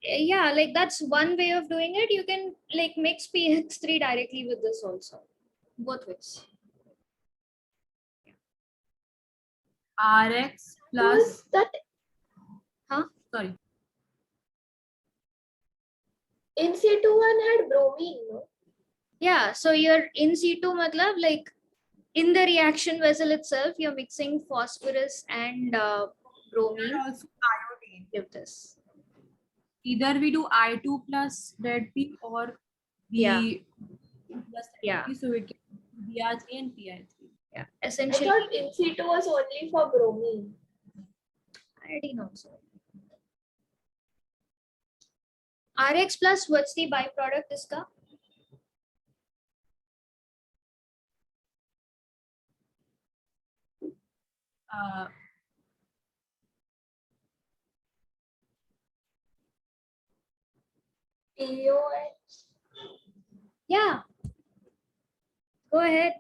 Yeah, like that's one way of doing it. You can like mix PX3 directly with this also. Both ways. RX plus, Was that sorry, in situ one had bromine, no? Yeah, so you're in situ matlab like in the reaction vessel itself, you're mixing phosphorus and bromine. also iodine. Give this. Either we do I2 plus red P or we plus red Yeah. P, so we get Br3 and Pi3. Yeah, I essentially thought in situ was only for bromine. iodine also. RX plus, what's the byproduct iska? POH. Yeah. Go ahead.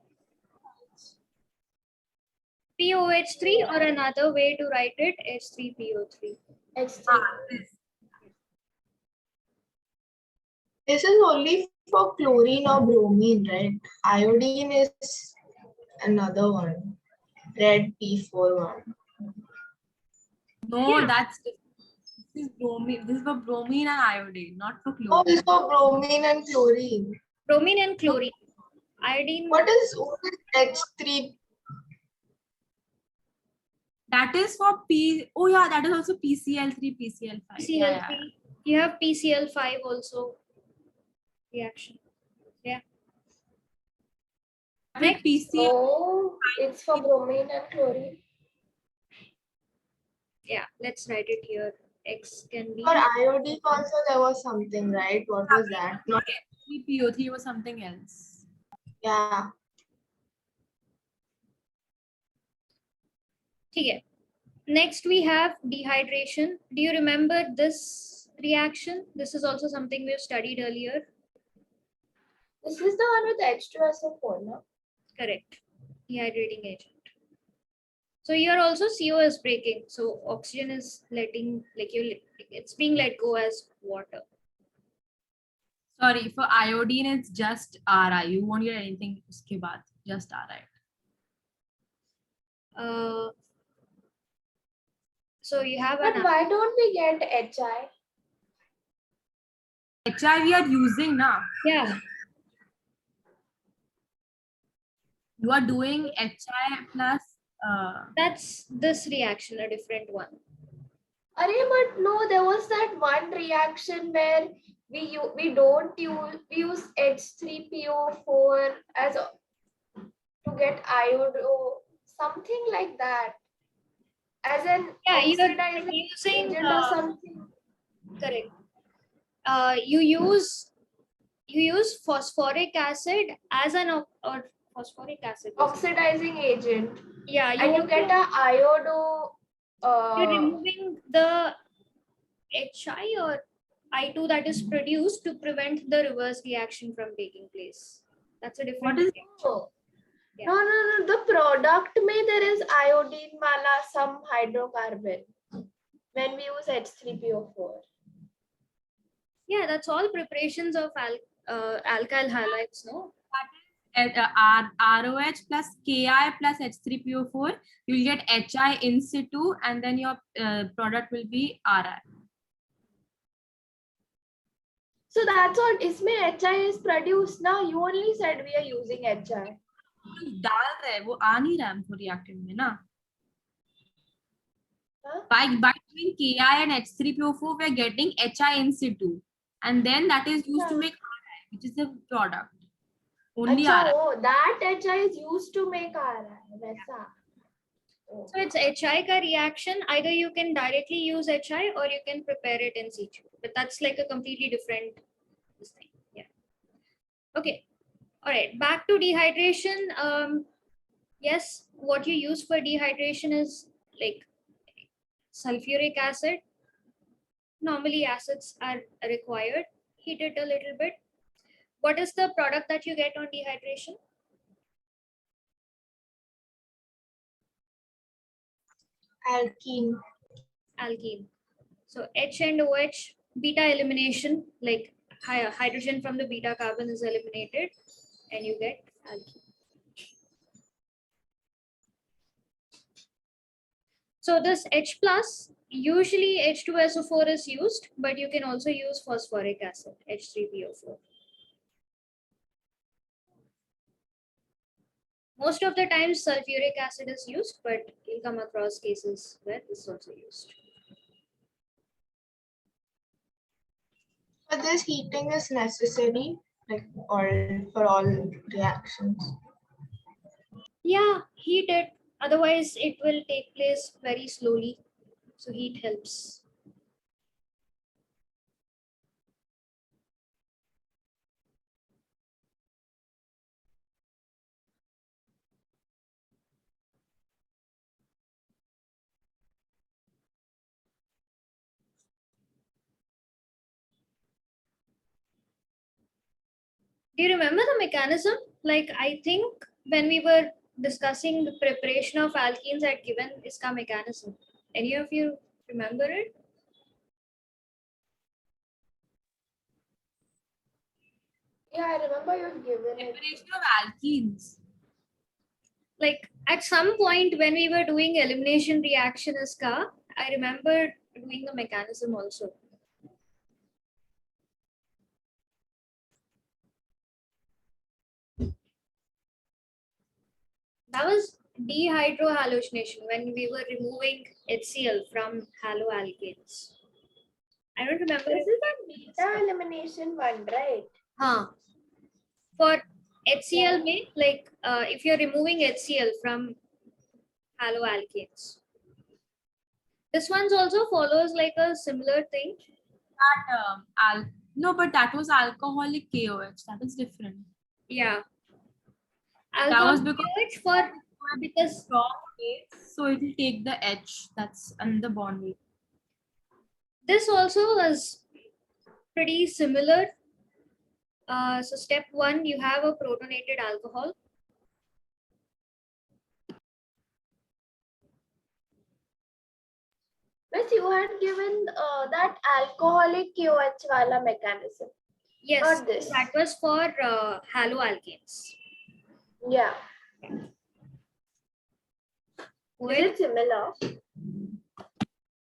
POH3 or another way to write it, H3PO3. H3. This is only for chlorine or bromine, right? Iodine is another one. Red P4 one. No, Yeah. that's different. This is bromine. This is for bromine and iodine, not for Oh, chlorine. this is for bromine and chlorine. Bromine and chlorine. Iodine. What is H3? That is for P. Oh yeah, that is also PCl3, PCl5. PCl3. Yeah. You have PCl5 also reaction. Yeah. With PCl, Oh, it's for bromine and chlorine. Yeah, let's write it here. X can be For iodine also there was something, right? What was that? Not, PO3 was something else. yeah. okay. Next we have dehydration. Do you remember this reaction? This is also something we've studied earlier. This is the one with H2SO4, no? Correct. Dehydrating agent. So here also CO is breaking. So oxygen is letting it's being let go as water. Sorry, for iodine it's just Ri. You won't get anything uske baad, just Ri. So you have But an why don't we get HI? HI we are using now. yeah. You are doing HI plus That's this reaction, a different one. But no, there was that one reaction where we use H3PO4 as a, to get iodo, something like that, as an You're oxidizing using agent or something. correct. You use phosphoric acid as an or phosphoric acid. Oxidizing agent. Yeah, And you get a iodo. you're removing the HI or I2 that is produced to prevent the reverse reaction from taking place. That's a different What is- reaction. Oh. Yeah. No. The product may there is iodine mala some hydrocarbon when we use H3PO4. Yeah, that's all preparations of alkyl halides, no? ROH plus Ki plus H3PO4, you will get HI in situ and then your product will be Ri. So that's what इसमें HI is produced now. You only said we are using HI. डाल रहे वो आ नहीं रहा हमको reactant में ना. Huh? By doing Ki and H3PO4 we are getting HI in situ and then that is used to make Ri, which is the product. Only अच्छा, Ri. oh, that HI is used to make RI. वैसा. Oh. So it's HI ka reaction. Either you can directly use HI or you can prepare it in situ. But that's like a completely different thing. Yeah. Okay. All right. Back to dehydration. Yes, what you use for dehydration is like sulfuric acid. Normally acids are required. Heat it a little bit. What is the product that you get on dehydration? Alkene. Alkene. So H and OH, beta elimination, like hydrogen from the beta carbon is eliminated and you get alkene. So this H plus, usually H2SO4 is used, but you can also use phosphoric acid, H3PO4. Most of the time sulfuric acid is used, but you'll come across cases where this is also used. But this heating is necessary, like for all reactions. Yeah, heat it. Otherwise, it will take place very slowly. So heat helps. Do you remember the mechanism? Like, I think when we were discussing the preparation of alkenes, I'd given iska mechanism. Any of you remember it? Yeah, I remember you've given it. Preparation of alkenes. Like at some point when we were doing elimination reaction iska, I remember doing the mechanism also. That was dehydrohallucination when we were removing HCl from haloalkanes. I don't remember. This is the beta elimination one, right? Huh. For HCl, mein, like if you're removing HCl from haloalkanes. This one's also follows like a similar thing. That no, but that was alcoholic KOH. That is different. Yeah. That was Alcoholic for because strong base, so it will take the H that's on the bond. this also is pretty similar. So step one, you have a protonated alcohol. Miss, you had given that alcoholic KOH wala mechanism. Yes, Not this. that was for haloalkanes. Yeah. With Is it similar?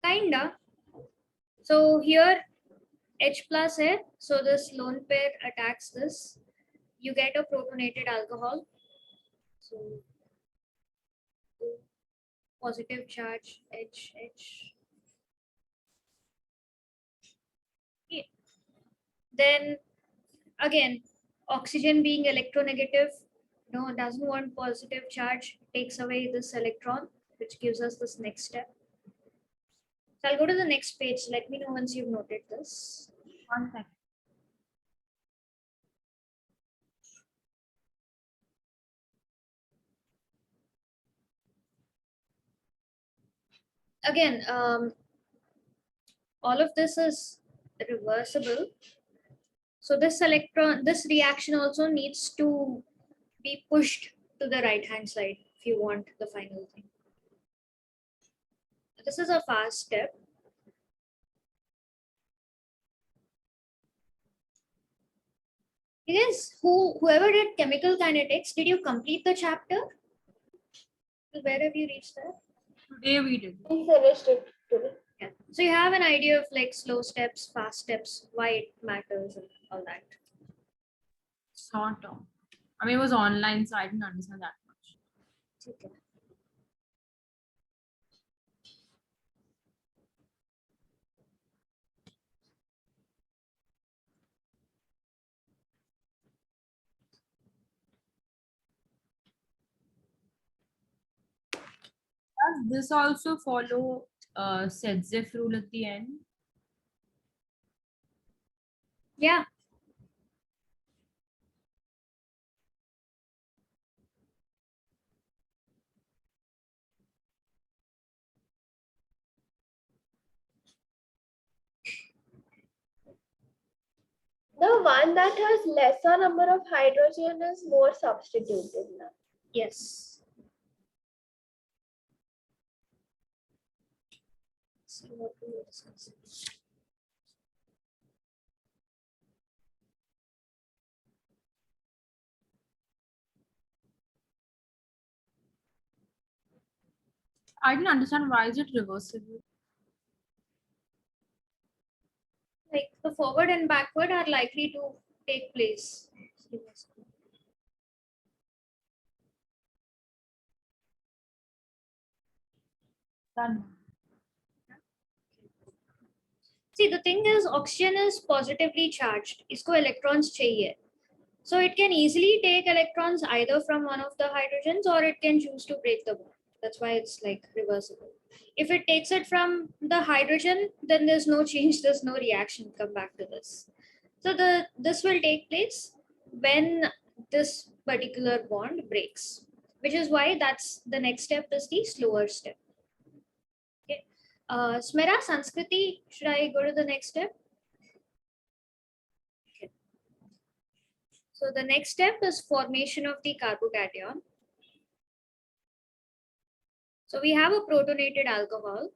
kinda. So here H plus hai, so this lone pair attacks this. You get a protonated alcohol. So positive charge H. Yeah. Then again, oxygen being electronegative, no, doesn't want positive charge, takes away this electron, which gives us this next step. So I'll go to the next page. Let me know once you've noted this. 1 second. Again, all of this is reversible. So this reaction also needs to be pushed to the right hand side if you want the final thing. This is a fast step. You guys, whoever did chemical kinetics, did you complete the chapter? Where have you reached there? Today we did. We finished it today. Yeah. So you have an idea of like slow steps, fast steps, why it matters and all that. Sort of. I mean, it was online, so I didn't understand that much. Okay. Does this also follow Sedzef rule at the end? Yeah. The one that has lesser number of hydrogen is more substituted now. Yes. See what we were discussing. I didn't understand why is it reversible. Like the forward and backward are likely to take place. Done. See, the thing is, oxygen is positively charged. Isko electrons chahiye. So it can easily take electrons either from one of the hydrogens or it can choose to break the bond. That's why it's like reversible. If it takes it from the hydrogen, then there's no change, there's no reaction. Come back to this. So this will take place when this particular bond breaks, which is why that's the next step is the slower step. Okay. Smera, Sanskriti, should I go to the next step? Okay. So the next step is formation of the carbocation. So we have a protonated alcohol.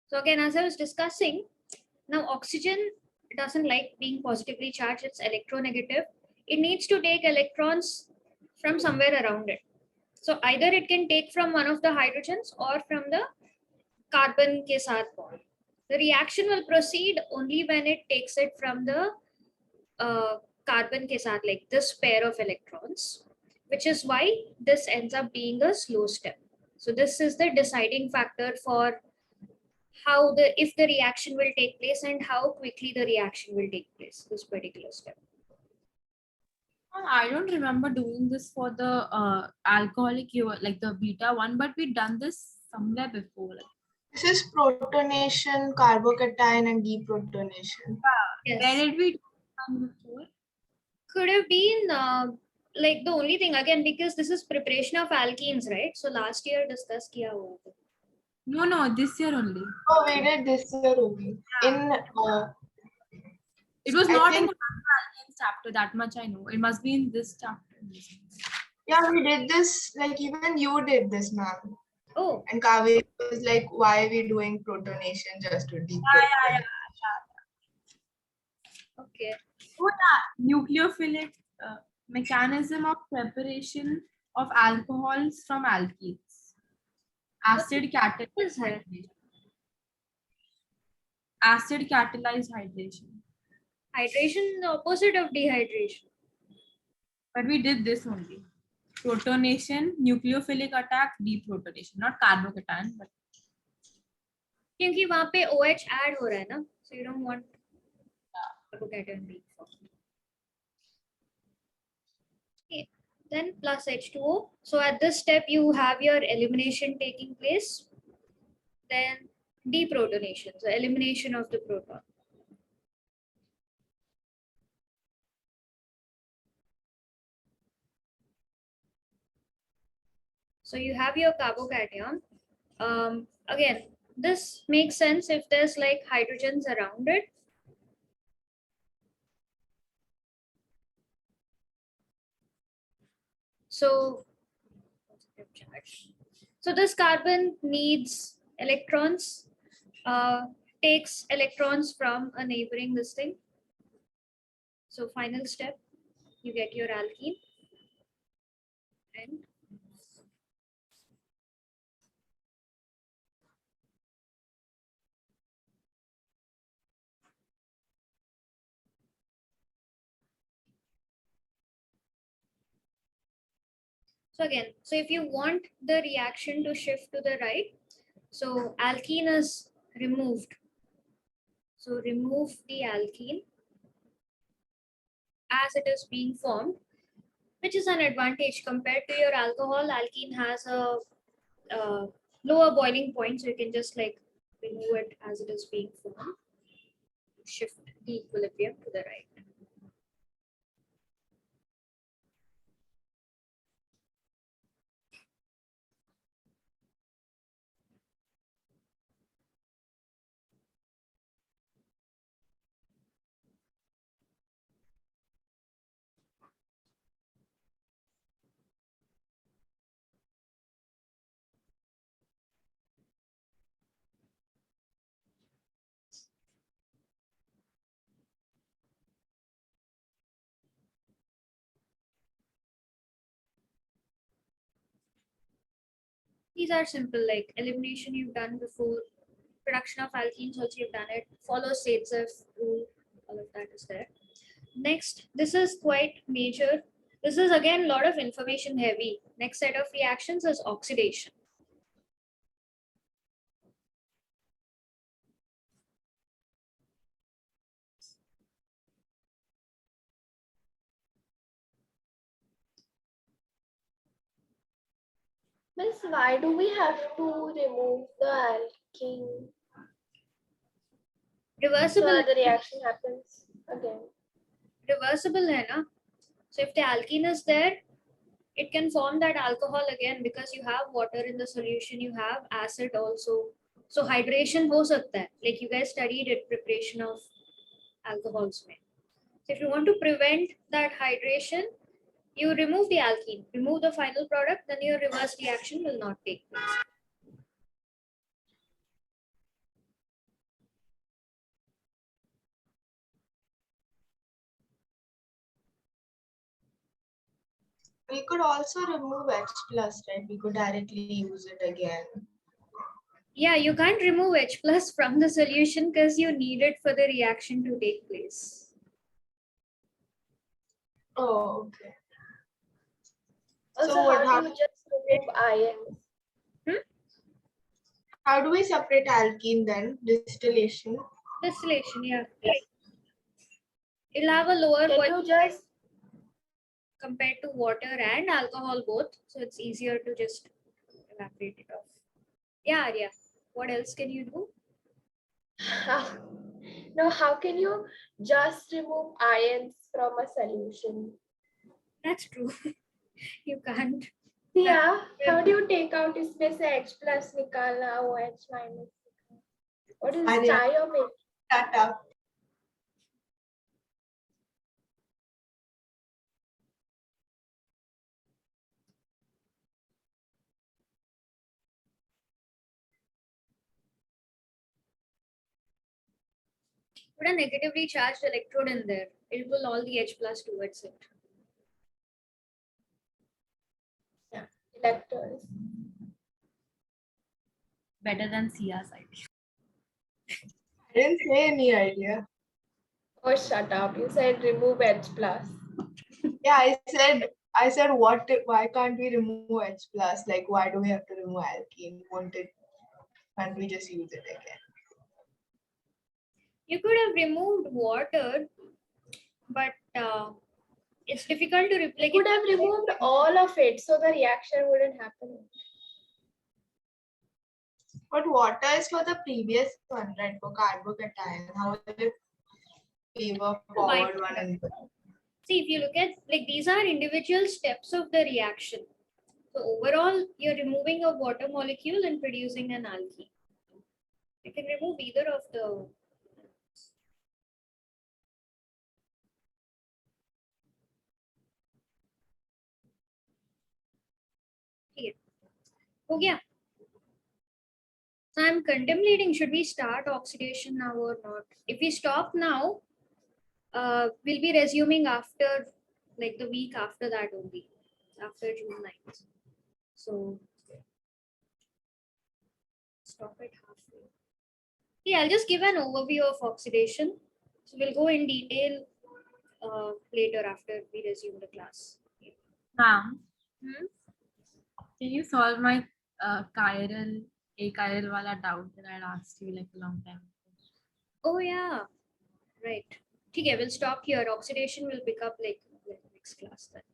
So again, as I was discussing, now oxygen doesn't like being positively charged, it's electronegative. It needs to take electrons from somewhere around it. So either it can take from one of the hydrogens or from the carbon ke saath bond. The reaction will proceed only when it takes it from the carbon ke saath, like this pair of electrons, which is why this ends up being a slow step. So this is the deciding factor for how if the reaction will take place and how quickly the reaction will take place, this particular step. I don't remember doing this for the alcoholic, like the beta one, but we done this somewhere before. Like, This is protonation, carbocation, and deprotonation. Yes. where did we do them before? Could have been like the only thing again, because this is preparation of alkenes, right? So last year discuss kiya hua tha. No, this year only. Oh, we did this year only. In It was I not in think- the alkenes chapter, that much I know. It must be in this chapter. yeah, we did this. Like even you did this, ma'am. Oh, And Kaveri was like, "Why are we doing protonation just to deprotonate?" okay. Oh, yeah. Nucleophilic mechanism of preparation of alcohols from alkenes. Acid catalyzed What is that? hydration. Acid catalyzed hydration. Hydration is the opposite of dehydration. But we did this only. Protonation, nucleophilic attack, deprotonation. Not carbocation, but क्योंकि वहाँ पे OH add हो रहा है ना, so you don't want carbocation being formed. Okay. Then plus H2O. So at this step you have your elimination taking place. Then deprotonation, so elimination of the proton. So you have your carbocation. Again, this makes sense if there's like hydrogens around it. So, so this carbon needs electrons, takes electrons from a neighboring this thing. So final step, you get your alkene. And so again, so if you want the reaction to shift to the right, so alkene is removed. So remove the alkene as it is being formed, which is an advantage compared to your alcohol. Alkene has a lower boiling point, so you can just like remove it as it is being formed, shift the equilibrium to the right. These are simple, like elimination you've done before, production of alkenes also you've done it, follow Saitsev rule, all of that is there. Next, this is quite major. This is again a lot of information heavy. Next set of reactions is oxidation. Miss, why do we have to remove the alkene so Reversible, that the reaction happens again? reversible hai na? So if the alkene is there, it can form that alcohol again because you have water in the solution, you have acid also. So hydration ho sakta hai. Like you guys studied it, preparation of alcohols mein. So if you want to prevent that hydration, you remove the alkene, remove the final product, then your reverse reaction will not take place. We could also remove H plus, right? We could directly use it again. Yeah, you can't remove H plus from the solution because you need it for the reaction to take place. Oh, okay. Also, So what how do you just remove ions? How do we separate alkene then? Distillation. Distillation, yeah. It'll have a lower Can point you just compared to water and alcohol both, so it's easier to just evaporate it off. Yeah, Arya, what else can you do? how can you just remove ions from a solution? That's true. You can't. Yeah, how do you take out इसमें से H plus निकालना OH minus? What is Arya. chai or milk? Tata. Put a negatively charged electrode in there. It will pull all the H plus towards it. Electrons. Better than Sia's idea. I didn't say any idea. Oh, shut up. You said remove H plus. Yeah, I said why can't we remove H plus? Like why do we have to remove alkene? Can't we just use it again? You could have removed water, but it's difficult to replace. You could have removed all of it so the reaction wouldn't happen. But water is for the previous one, right? For carbocation. How will it favor forward one and See, if you look at like these are individual steps of the reaction. So overall, you're removing a water molecule and producing an alkene. You can remove either of the. Here. हो गया? So I'm contemplating, should we start oxidation now or not? If we stop now, we'll be resuming after like the week after that only, after June 9th. So stop it halfway. Yeah, I'll just give an overview of oxidation. So we'll go in detail later after we resume the class. Ma'am, Hmm? can you solve my achiral wala doubt that I had asked you like a long time ago? Oh yeah, right. Okay, we'll stop here. Oxidation will pick up like next class then.